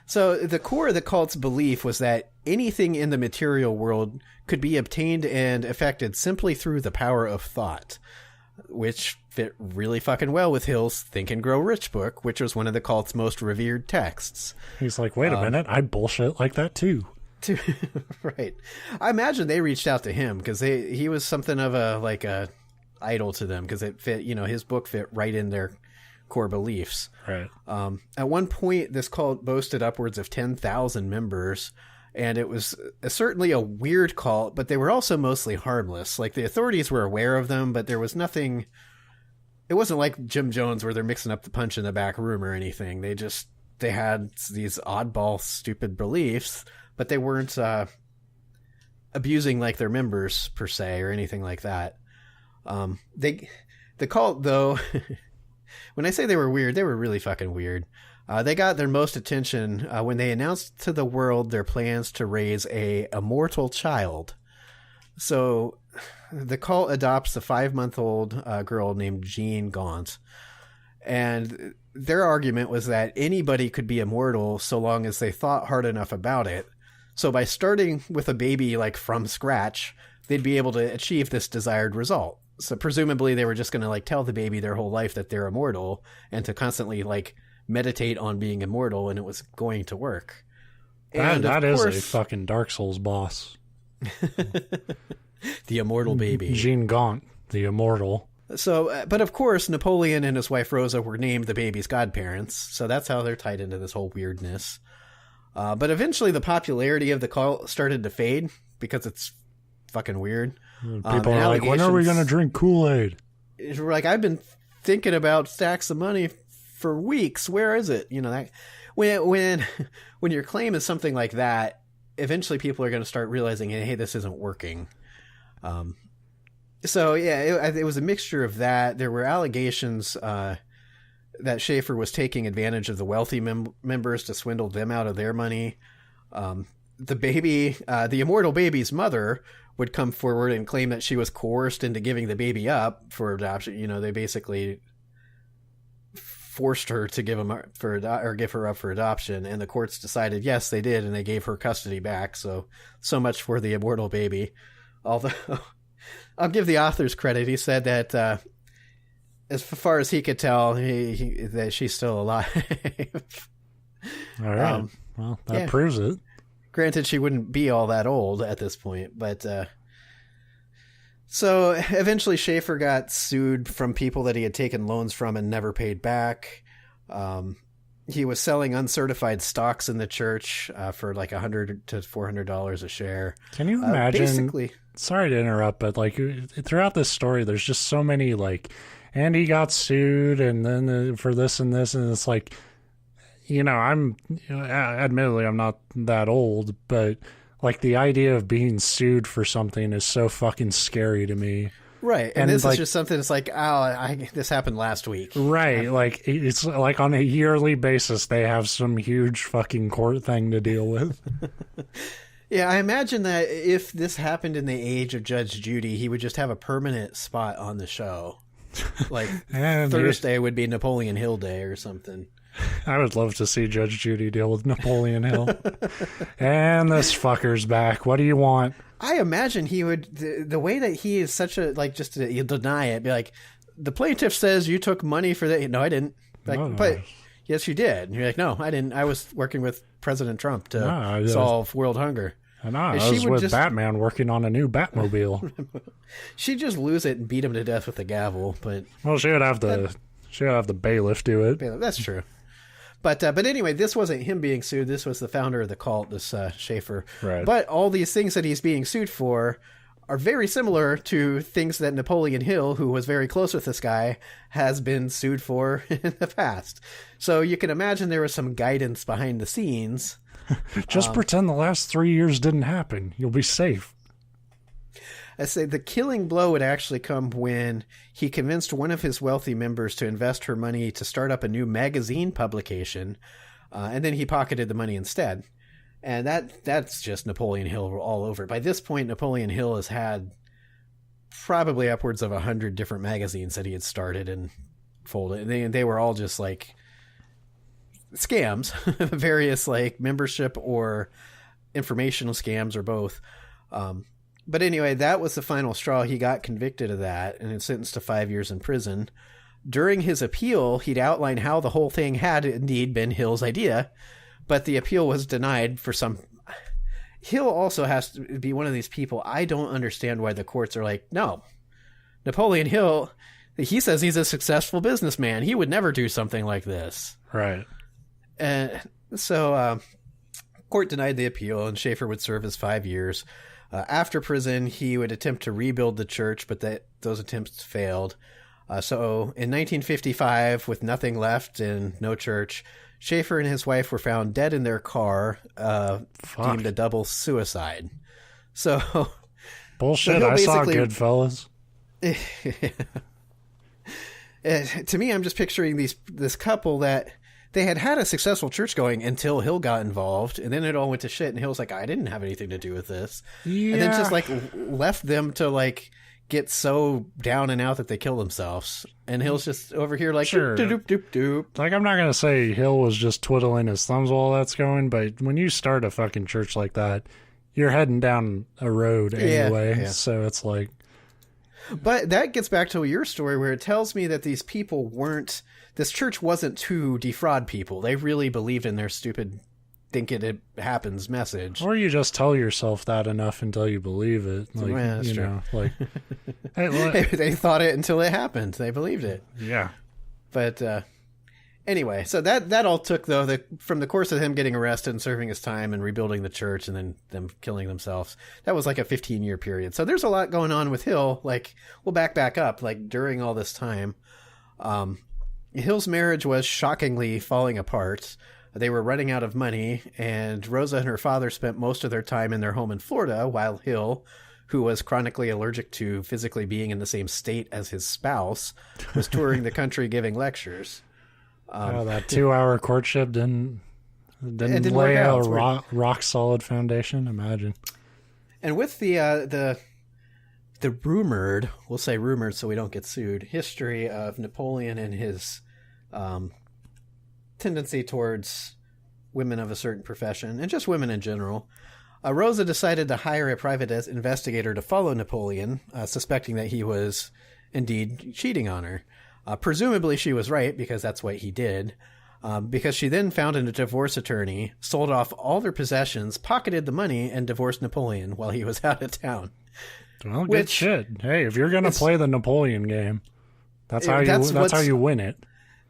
So the core of the cult's belief was that anything in the material world could be obtained and affected simply through the power of thought, which fit really fucking well with Hill's Think and Grow Rich book, which was one of the cult's most revered texts. He's like, wait a minute, I bullshit like that too. Right. I imagine they reached out to him because he was something of a idol to them, because it fit, his book fit right in their core beliefs. Right. At one point, this cult boasted upwards of 10,000 members, and it was certainly a weird cult, but they were also mostly harmless. Like, the authorities were aware of them, but there was nothing. It wasn't like Jim Jones where they're mixing up the punch in the back room or anything. They had these oddball, stupid beliefs, but they weren't abusing like their members per se or anything like that. The cult, though, when I say they were weird, they were really fucking weird. They got their most attention when they announced to the world their plans to raise a immortal child. So the cult adopts a 5-month-old girl named Jean Gaunt. And their argument was that anybody could be immortal so long as they thought hard enough about it. So by starting with a baby like from scratch, they'd be able to achieve this desired result. So presumably they were just going to like tell the baby their whole life that they're immortal and to constantly like meditate on being immortal, and it was going to work. That is a fucking Dark Souls boss. The immortal baby. Jean Gaunt, the immortal. So, but of course, Napoleon and his wife Rosa were named the baby's godparents, so that's how they're tied into this whole weirdness. But eventually the popularity of the cult started to fade because it's fucking weird. People are like, when are we going to drink Kool-Aid? We're like, I've been thinking about stacks of money for weeks. Where is it? That when your claim is something like that, eventually people are going to start realizing, hey, this isn't working. So yeah, it was a mixture of that. There were allegations that Schaefer was taking advantage of the wealthy members to swindle them out of their money. The immortal baby's mother would come forward and claim that she was coerced into giving the baby up for adoption. They basically forced her to give her up for adoption, and the courts decided yes, they did, and they gave her custody back. So much for the immortal baby. Although I'll give the authors credit. He said that as far as he could tell, that she's still alive. All right. Well, that proves it. Granted, she wouldn't be all that old at this point, but so eventually Schaefer got sued from people that he had taken loans from and never paid back. He was selling uncertified stocks in the church for like $100 to $400 a share. Can you imagine? Sorry to interrupt, but like throughout this story, there's just so many like, and he got sued, and then for this and this, and it's like, admittedly, I'm not that old, but like the idea of being sued for something is so fucking scary to me. Right. And this is just something that's like, this happened last week. Right. Like, it's like on a yearly basis, they have some huge fucking court thing to deal with. Yeah, I imagine that if this happened in the age of Judge Judy, he would just have a permanent spot on the show. Like Thursday would be Napoleon Hill Day or something. I would love to see Judge Judy deal with Napoleon Hill. And this fucker's back. What do you want? I imagine he would, the way that he is such a, like, just to deny it, be like, the plaintiff says you took money for that. No, I didn't. Like, no. But yes, you did. And you're like, no, I didn't. I was working with President Trump to solve world hunger. I was with Batman working on a new Batmobile. She'd just lose it and beat him to death with a gavel. But she would have the bailiff do it. That's true. But anyway, this wasn't him being sued. This was the founder of the cult, this Schaefer. Right. But all these things that he's being sued for are very similar to things that Napoleon Hill, who was very close with this guy, has been sued for in the past. So you can imagine there was some guidance behind the scenes. Just pretend the last 3 years didn't happen. You'll be safe. I say the killing blow would actually come when he convinced one of his wealthy members to invest her money to start up a new magazine publication, and then he pocketed the money instead. And that's just Napoleon Hill all over. By this point, Napoleon Hill has had probably upwards of 100 different magazines that he had started and folded. And they were all just like scams, various like membership or informational scams or both. But anyway, that was the final straw. He got convicted of that and is sentenced to 5 years in prison. During his appeal, he'd outlined how the whole thing had indeed been Hill's idea, but the appeal was denied for some... Hill also has to be one of these people. I don't understand why the courts are like, no, Napoleon Hill, he says he's a successful businessman. He would never do something like this. Right. So court denied the appeal, and Schaefer would serve his 5 years. After prison, he would attempt to rebuild the church, but those attempts failed. So in 1955, with nothing left and no church, Schaefer and his wife were found dead in their car, deemed a double suicide. So bullshit. So I saw Goodfellas. To me, I'm just picturing this couple that they had a successful church going until Hill got involved, and then it all went to shit, and Hill's like, I didn't have anything to do with this. Yeah. And then just like left them to like get so down and out that they kill themselves. And Hill's just over here like, sure. Doop, doop, doop, doop. Like, I'm not going to say Hill was just twiddling his thumbs while that's going, but when you start a fucking church like that, you're heading down a road anyway. Yeah. So it's like... But that gets back to your story where it tells me that these people this church wasn't to defraud people. They really believed in their stupid think it happens message. Or you just tell yourself that enough until you believe it. Like, yeah, that's true. Like, they thought it until it happened. They believed it. Yeah. But anyway, so that all took, though, from the course of him getting arrested and serving his time and rebuilding the church and then them killing themselves, that was like a 15-year period. So there's a lot going on with Hill. Like, we'll back up. Like, during all this time, Hill's marriage was shockingly falling apart. They were running out of money, and Rosa and her father spent most of their time in their home in Florida, while Hill, who was chronically allergic to physically being in the same state as his spouse, was touring the country giving lectures. That 2-hour courtship didn't lay a rock solid foundation. Imagine. And with the rumored, we'll say rumored so we don't get sued, history of Napoleon and his tendency towards women of a certain profession, and just women in general, Rosa decided to hire a private investigator to follow Napoleon, suspecting that he was indeed cheating on her. Presumably she was right, because that's what he did, because she then found a divorce attorney, sold off all their possessions, pocketed the money, and divorced Napoleon while he was out of town. Well, good shit. Hey, if you're going to play the Napoleon game, that's how you win it.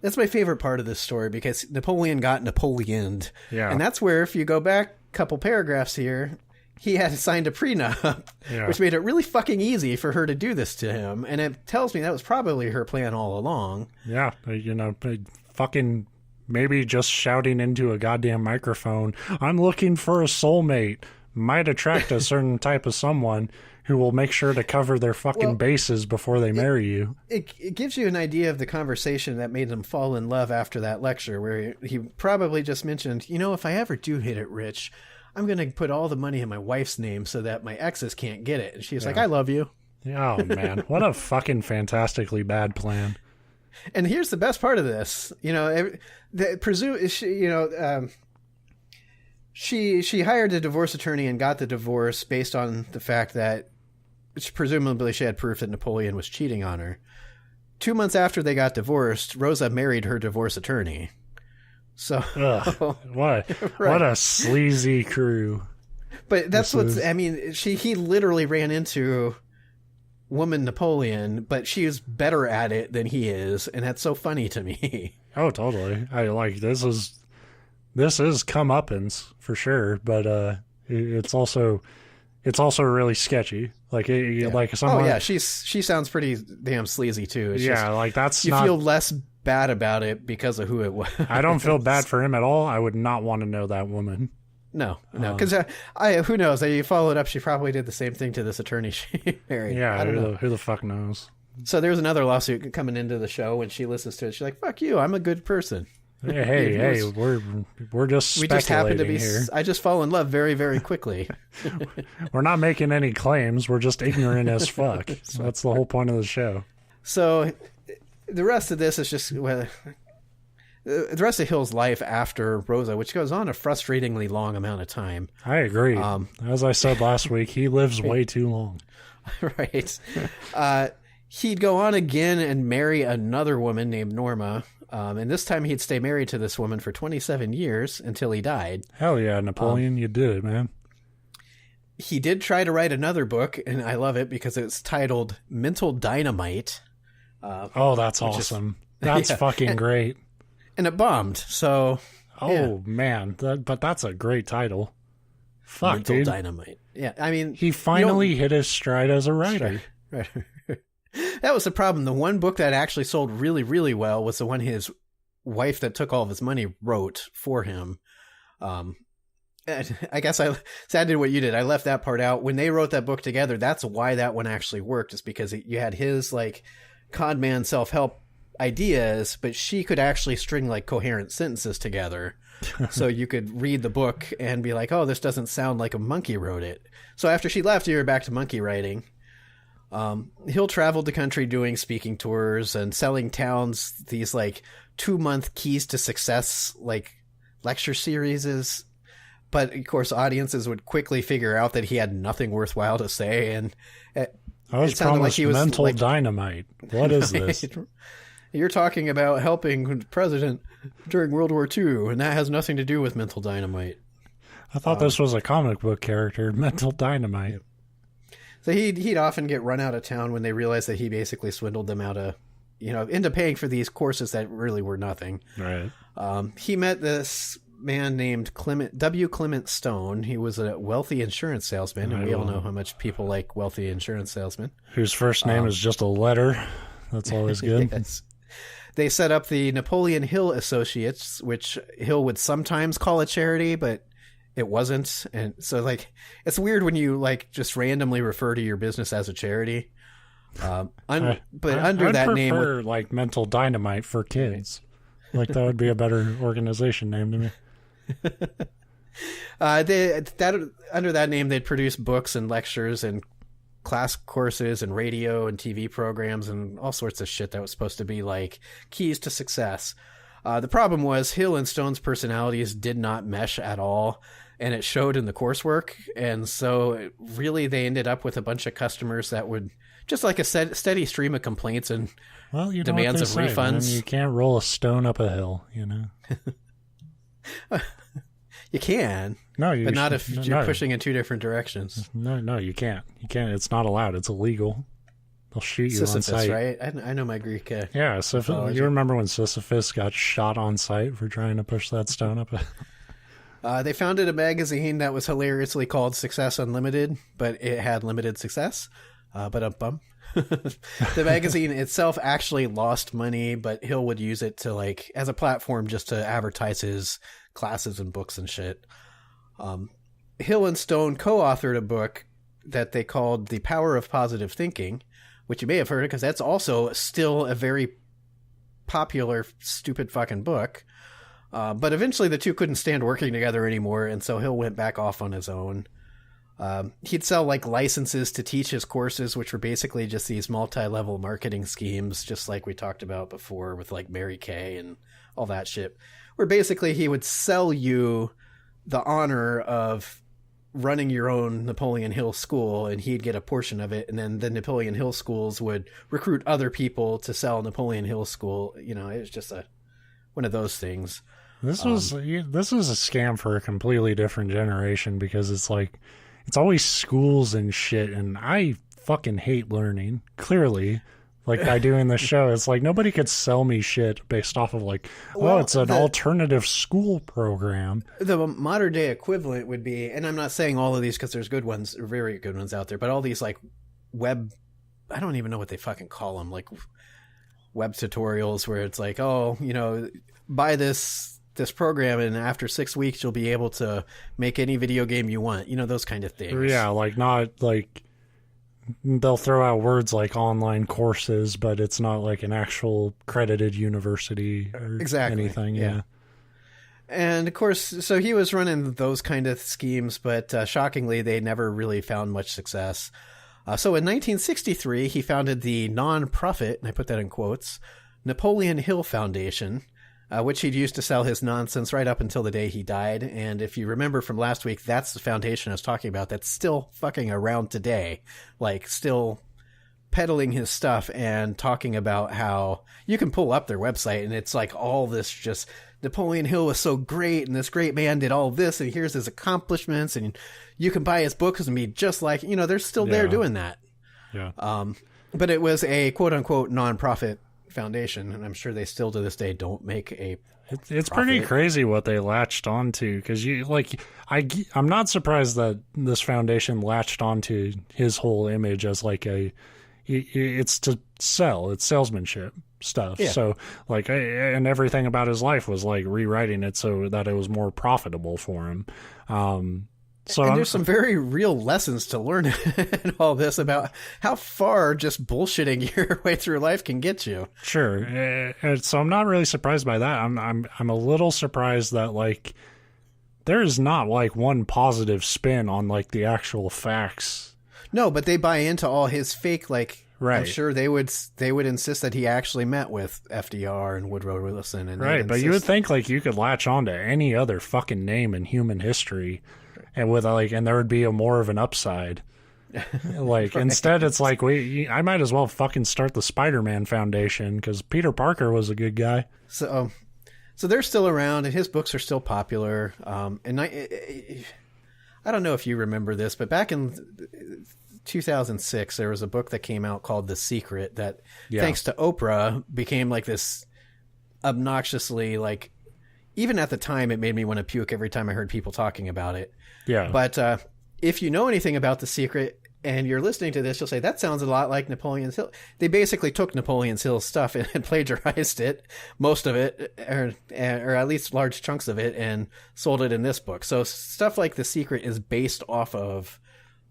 That's my favorite part of this story, because Napoleon got Napoleoned. Yeah. And that's where, if you go back a couple paragraphs here, he had signed a prenup, which made it really fucking easy for her to do this to him. And it tells me that was probably her plan all along. Yeah. Fucking maybe just shouting into a goddamn microphone, I'm looking for a soulmate, might attract a certain type of someone who will make sure to cover their fucking bases before they marry you. It gives you an idea of the conversation that made them fall in love after that lecture, where he probably just mentioned, if I ever do hit it rich, I'm going to put all the money in my wife's name so that my exes can't get it. And she's like, Yeah. I love you. Oh, man. What a fucking fantastically bad plan. And here's the best part of this. You know, she hired a divorce attorney and got the divorce based on the fact that presumably she had proof that Napoleon was cheating on her. 2 months after they got divorced, Rosa married her divorce attorney. So Ugh, what a sleazy crew. But that's he literally ran into woman Napoleon, but she is better at it than he is, and that's so funny to me. Oh, totally. I like this is comeuppance for sure, but it's also really sketchy. Like like someone. Oh yeah, she sounds pretty damn sleazy too. It's yeah, like that's you feel less bad about it because of who it was. I don't feel bad for him at all. I would not want to know that woman. No, because who knows? You followed up. She probably did the same thing to this attorney she married. Yeah, I don't know. Who the fuck knows? So there's another lawsuit coming into the show. When she listens to it, she's like, "Fuck you! I'm a good person." Hey, we're just speculating we just happen to be. Here. I just fall in love very, very quickly. We're not making any claims. We're just ignorant as fuck. That's the whole point of the show. So the rest of this is just the rest of Hill's life after Rosa, which goes on a frustratingly long amount of time. I agree. As I said last week, he lives way too long. Right. He'd go on again and marry another woman named Norma. And this time he'd stay married to this woman for 27 years until he died. Hell yeah, Napoleon, you did it, man. He did try to write another book, and I love it because it's titled Mental Dynamite. Oh, that's awesome. That's fucking great. And it bombed, so... Oh, man. But that's a great title. Fuck, Mental dude. Dynamite. Yeah, I mean... He finally hit his stride as a writer. Right. That was the problem. The one book that actually sold really, really well was the one his wife that took all of his money wrote for him. I guess I did what you did. I left that part out. When they wrote that book together, that's why that one actually worked, is because you had his like conman self-help ideas, but she could actually string like coherent sentences together. So you could read the book and be like, oh, this doesn't sound like a monkey wrote it. So after she left, you were back to monkey writing. Hill traveled the country doing speaking tours and selling towns these like 2-month keys to success like lecture series. But of course, audiences would quickly figure out that he had nothing worthwhile to say, and I was promised like he was mental like, dynamite. What is this? You're talking about helping the president during World War II, and that has nothing to do with mental dynamite. I thought this was a comic book character, Mental Dynamite. So he'd often get run out of town when they realized that he basically swindled them out of, into paying for these courses that really were nothing. Right. He met this man named Clement Stone. He was a wealthy insurance salesman, and we all know how much people like wealthy insurance salesmen. Whose first name is just a letter. That's always good. Yes. They set up the Napoleon Hill Associates, which Hill would sometimes call a charity, but it wasn't. And so like, it's weird when you like just randomly refer to your business as a charity. But under that name, like Mental Dynamite for kids. Like that would be a better organization name to me. Under that name, they'd produce books and lectures and class courses and radio and TV programs and all sorts of shit that was supposed to be like keys to success. The problem was Hill and Stone's personalities did not mesh at all, and it showed in the coursework. And so really they ended up with a bunch of customers that would just like a steady stream of complaints and demands of refunds. Man, you can't roll a stone up a hill, You can. No, but not if you're pushing in two different directions. No, you can't. You can't. It's not allowed. It's illegal. They'll shoot you Sisyphus, on sight. Right? I know my Greek. Yeah, Sisyphus. You remember when Sisyphus got shot on sight for trying to push that stone up? They founded a magazine that was hilariously called Success Unlimited, but it had limited success. The magazine itself actually lost money, but Hill would use it to like as a platform just to advertise his classes and books and shit. Hill and Stone co-authored a book that they called The Power of Positive Thinking, which you may have heard because that's also still a very popular, stupid fucking book. But eventually the two couldn't stand working together anymore, and so Hill went back off on his own. He'd sell like licenses to teach his courses, which were basically just these multi-level marketing schemes, just like we talked about before with like Mary Kay and all that shit, where basically he would sell you the honor of running your own Napoleon Hill school, and he'd get a portion of it, and then the Napoleon Hill schools would recruit other people to sell Napoleon Hill school. You know, it was just one of those things. This was a scam for a completely different generation, because it's like, it's always schools and shit, and I fucking hate learning, clearly, like I do in the show. It's like, nobody could sell me shit based off of like, well, it's an alternative school program. The modern day equivalent would be, and I'm not saying all of these because there's good ones, very good ones out there, but all these like web, I don't even know what they fucking call them, like web tutorials where it's like, oh, you know, buy this program and after 6 weeks you'll be able to make any video game you want, you know, those kind of things. Yeah, like, not like they'll throw out words like online courses, but it's not like an actual credited university or anything. Yeah. And of course, so he was running those kind of schemes, but shockingly they never really found much success. So in 1963 he founded the non-profit, and I put that in quotes, Napoleon Hill Foundation, which he'd used to sell his nonsense right up until the day he died. And if you remember from last week, that's the foundation I was talking about that's still fucking around today, like still peddling his stuff and talking about how you can pull up their website and it's like all this just Napoleon Hill was so great and this great man did all this and here's his accomplishments and you can buy his books and be just like, you know, they're still there doing that. Yeah. But it was a quote unquote nonprofit foundation, and I'm sure they still to this day don't make a it's pretty crazy what they latched onto, because you like I'm not surprised that this foundation latched onto his whole image as like it's to sell, it's salesmanship stuff. So like and everything about his life was like rewriting it so that it was more profitable for him. So and there's some very real lessons to learn in all this about how far just bullshitting your way through life can get you. Sure. So I'm not really surprised by that. I'm a little surprised that like there is not like one positive spin on like the actual facts. No, but they buy into all his fake, like, right. I'm sure they would insist that he actually met with FDR and Woodrow Wilson. And right, but you would think like you could latch on to any other fucking name in human history. And with like, and there would be more of an upside. Like right. Instead, it's like I might as well fucking start the Spider-Man Foundation because Peter Parker was a good guy. So they're still around, and his books are still popular. And I don't know if you remember this, but back in 2006, there was a book that came out called The Secret that, thanks to Oprah, became like this obnoxiously like. Even at the time, it made me want to puke every time I heard people talking about it. Yeah. But if you know anything about The Secret and you're listening to this, you'll say, that sounds a lot like Napoleon Hill. They basically took Napoleon Hill's stuff and plagiarized it, most of it, or at least large chunks of it, and sold it in this book. So stuff like The Secret is based off of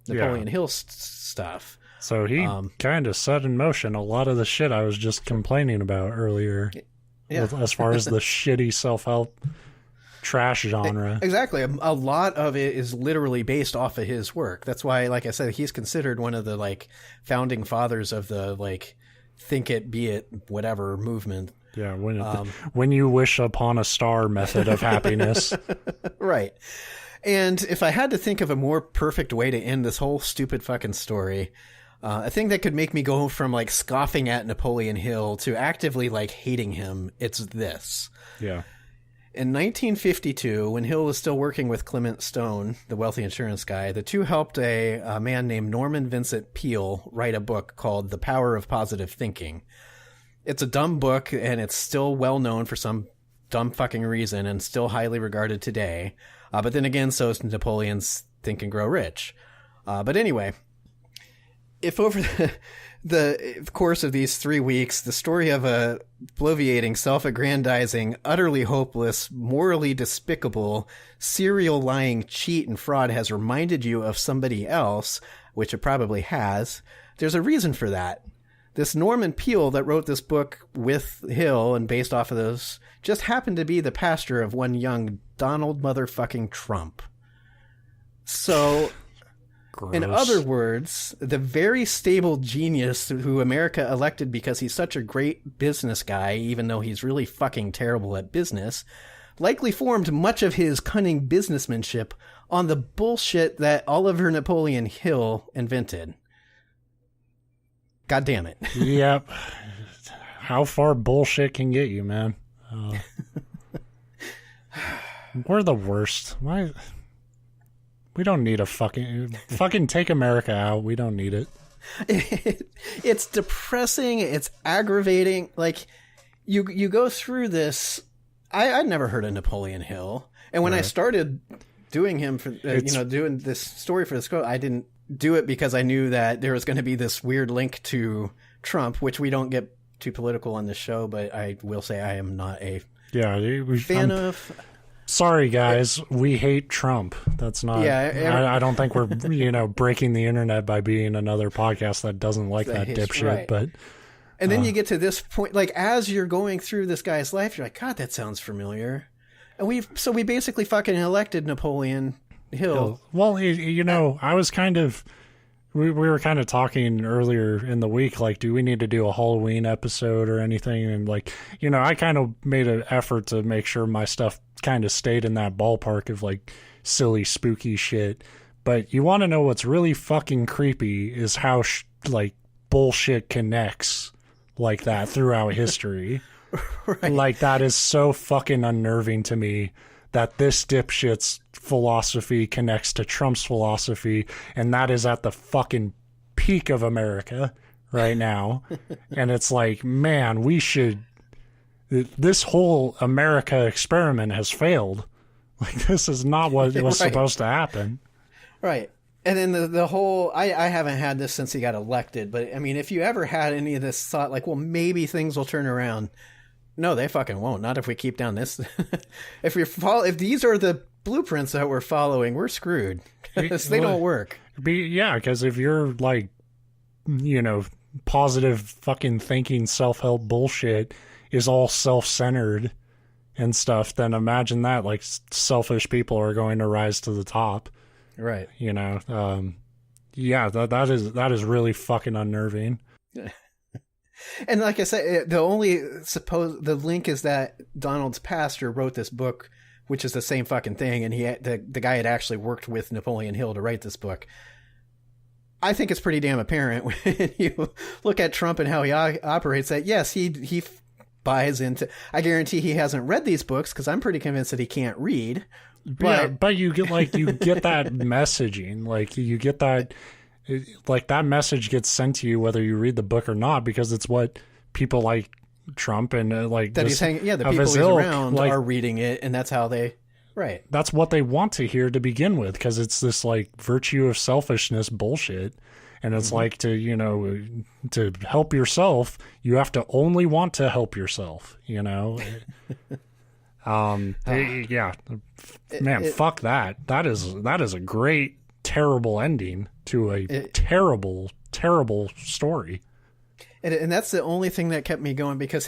Napoleon Hill's stuff. So he kind of set in motion a lot of the shit I was just complaining about earlier. Yeah. As far as the shitty self-help trash genre. Exactly. A lot of it is literally based off of his work. That's why, like I said, he's considered one of the like founding fathers of the like think it, be it, whatever movement. Yeah. When you wish upon a star method of happiness. Right. And if I had to think of a more perfect way to end this whole stupid fucking story, a thing that could make me go from like scoffing at Napoleon Hill to actively like hating him, it's this. Yeah. In 1952, when Hill was still working with Clement Stone, the wealthy insurance guy, the two helped a man named Norman Vincent Peale write a book called The Power of Positive Thinking. It's a dumb book, and it's still well known for some dumb fucking reason and still highly regarded today. But then again, so is Napoleon's Think and Grow Rich. But anyway, if over the course of these 3 weeks, the story of a bloviating, self-aggrandizing, utterly hopeless, morally despicable, serial lying cheat and fraud has reminded you of somebody else, which it probably has, there's a reason for that. this Norman Peale that wrote this book with Hill and based off of those just happened to be the pastor of one young Donald motherfucking Trump. So, Gross. in other words, the very stable genius who America elected because he's such a great business guy, even though he's really fucking terrible at business, likely formed much of his cunning businessmanship on the bullshit that Oliver Napoleon Hill invented. God damn it. Yep. How far bullshit can get you, man. We're the worst. Why? We don't need a fucking take America out. We don't need it. It's depressing. It's aggravating. Like, you go through this. I'd never heard of Napoleon Hill, and when I started doing him for doing this story for this quote, I didn't do it because I knew that there was going to be this weird link to Trump, which we don't get too political on this show, but I will say I am not a fan of. Sorry, guys, we hate Trump. That's not. Yeah, I don't think we're breaking the internet by being another podcast that doesn't like that dipshit. Right. But and then you get to this point, like as you're going through this guy's life, you're like, God, that sounds familiar. And we basically fucking elected Napoleon Hill. Well, I was kind of. We were kind of talking earlier in the week, like, do we need to do a Halloween episode or anything? And I kind of made an effort to make sure my stuff kind of stayed in that ballpark of like silly, spooky shit. But you want to know what's really fucking creepy is how bullshit connects like that throughout history. Right. Like, that is so fucking unnerving to me. That this dipshit's philosophy connects to Trump's philosophy, and that is at the fucking peak of America right now. And it's like, man, this whole America experiment has failed. Like, this is not what was supposed to happen. Right. And then the whole, I haven't had this since he got elected, but I mean, if you ever had any of this thought, like, well, maybe things will turn around. No, they fucking won't. Not if we keep down this. If these are the blueprints that we're following, we're screwed. They don't work. Because if you're like, positive fucking thinking self-help bullshit is all self-centered and stuff, then imagine that, like, selfish people are going to rise to the top. Right. That is really fucking unnerving. And like I said, the link is that Donald's pastor wrote this book, which is the same fucking thing, and the guy had actually worked with Napoleon Hill to write this book. I think it's pretty damn apparent when you look at Trump and how he operates that, yes, he buys into. I guarantee he hasn't read these books because I'm pretty convinced that he can't read. But you get that messaging, like you get that. Like, that message gets sent to you whether you read the book or not, because it's what people like Trump and that he's hanging. Yeah, the people he's around are reading it, and that's how they. Right. That's what they want to hear to begin with, because it's this like virtue of selfishness bullshit, and it's like to help yourself, you have to only want to help yourself. Man, fuck that. That is a great. Terrible ending to a terrible story. And that's the only thing that kept me going, because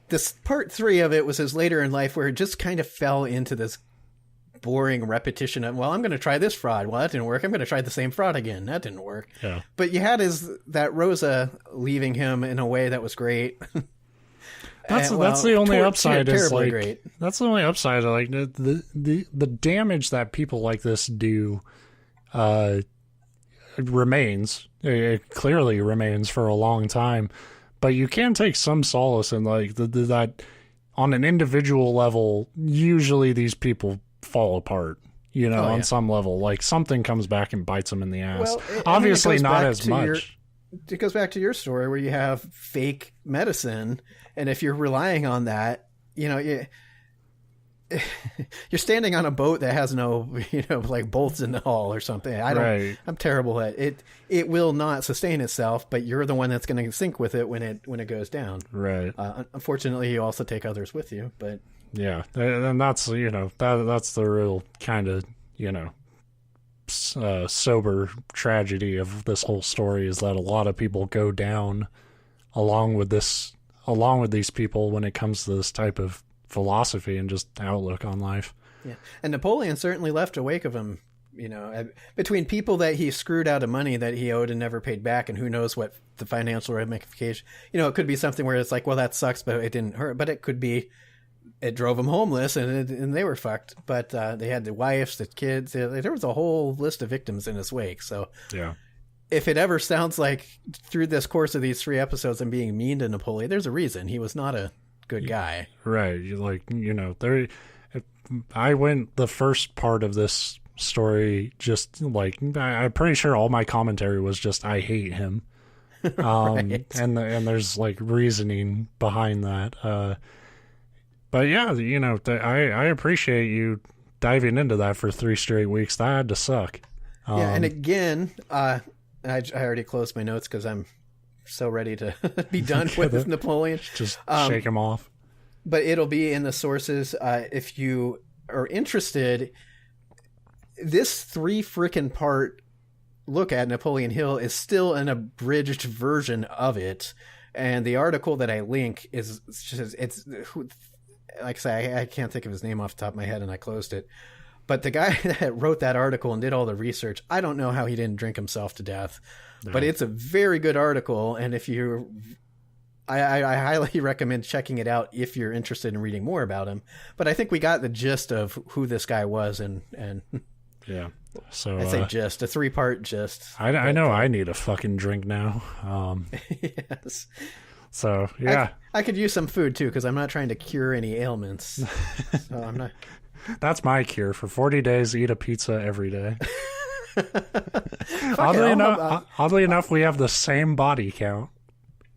this part 3 of it was his later in life, where it just kind of fell into this boring repetition of, well, I'm going to try this fraud. Well, that didn't work. I'm going to try the same fraud again. That didn't work. Yeah. But you had that Rosa leaving him in a way that was great. That's the only upside. Terribly great. That's the only upside. Like the damage that people like this do. Remains. It clearly remains for a long time, but you can take some solace in like that on an individual level. Usually these people fall apart, on some level. Like, something comes back and bites them in the ass. Well, obviously not as much. It goes back to your story where you have fake medicine, and if you're relying on that, you're standing on a boat that has no, like bolts in the hull or something. I'm terrible at it. It will not sustain itself, but you're the one that's going to sink with it when it goes down. Right. Unfortunately, you also take others with you, but yeah. And that's, that's the real kind of, sober tragedy of this whole story, is that a lot of people go down along with these people when it comes to this type of philosophy and just outlook on life. Yeah, and Napoleon certainly left a wake of him. Between people that he screwed out of money that he owed and never paid back, and who knows what the financial ramification. It could be something where it's like, well, that sucks, but it didn't hurt. But it could be, it drove them homeless, and they were fucked. But they had the wives, the kids. There was a whole list of victims in his wake. So yeah, if it ever sounds like through this course of these 3 episodes I'm being mean to Napoleon, there's a reason. He was not a good guy. Right. There. I went the first part of this story just like, I'm pretty sure all my commentary was just I hate him. Right. and there's like reasoning behind that. But yeah, I appreciate you diving into that for 3 straight weeks. That had to suck. Yeah, and again, I already closed my notes because I'm so ready to be done with Napoleon. Just shake him off. But it'll be in the sources if you are interested. This 3 frickin' part look at Napoleon Hill is still an abridged version of it, and the article that I link is just, it's like I say, I can't think of his name off the top of my head, and I closed it. But the guy that wrote that article and did all the research, I don't know how he didn't drink himself to death. No. But it's a very good article, and if you, I highly recommend checking it out if you're interested in reading more about him. But I think we got the gist of who this guy was, and yeah. So I say gist, a 3-part gist. I know I need a fucking drink now. Yes. So yeah, I could use some food too, because I'm not trying to cure any ailments. So I'm not. That's my cure for 40 days. Eat a pizza every day. Oddly enough, we have the same body count.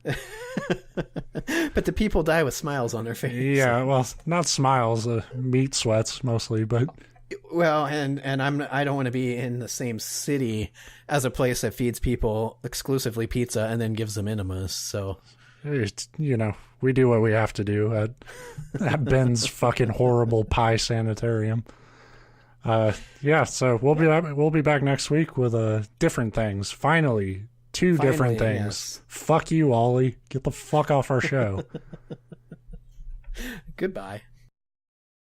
But the people die with smiles on their face. Yeah, well, not smiles, meat sweats mostly, but. Well, and I don't want to be in the same city as a place that feeds people exclusively pizza and then gives them enemas. So, we do what we have to do at Ben's fucking horrible pie sanitarium. Yeah, so we'll be back next week with different things. Finally, different things. Yes. Fuck you, Ollie. Get the fuck off our show. Goodbye.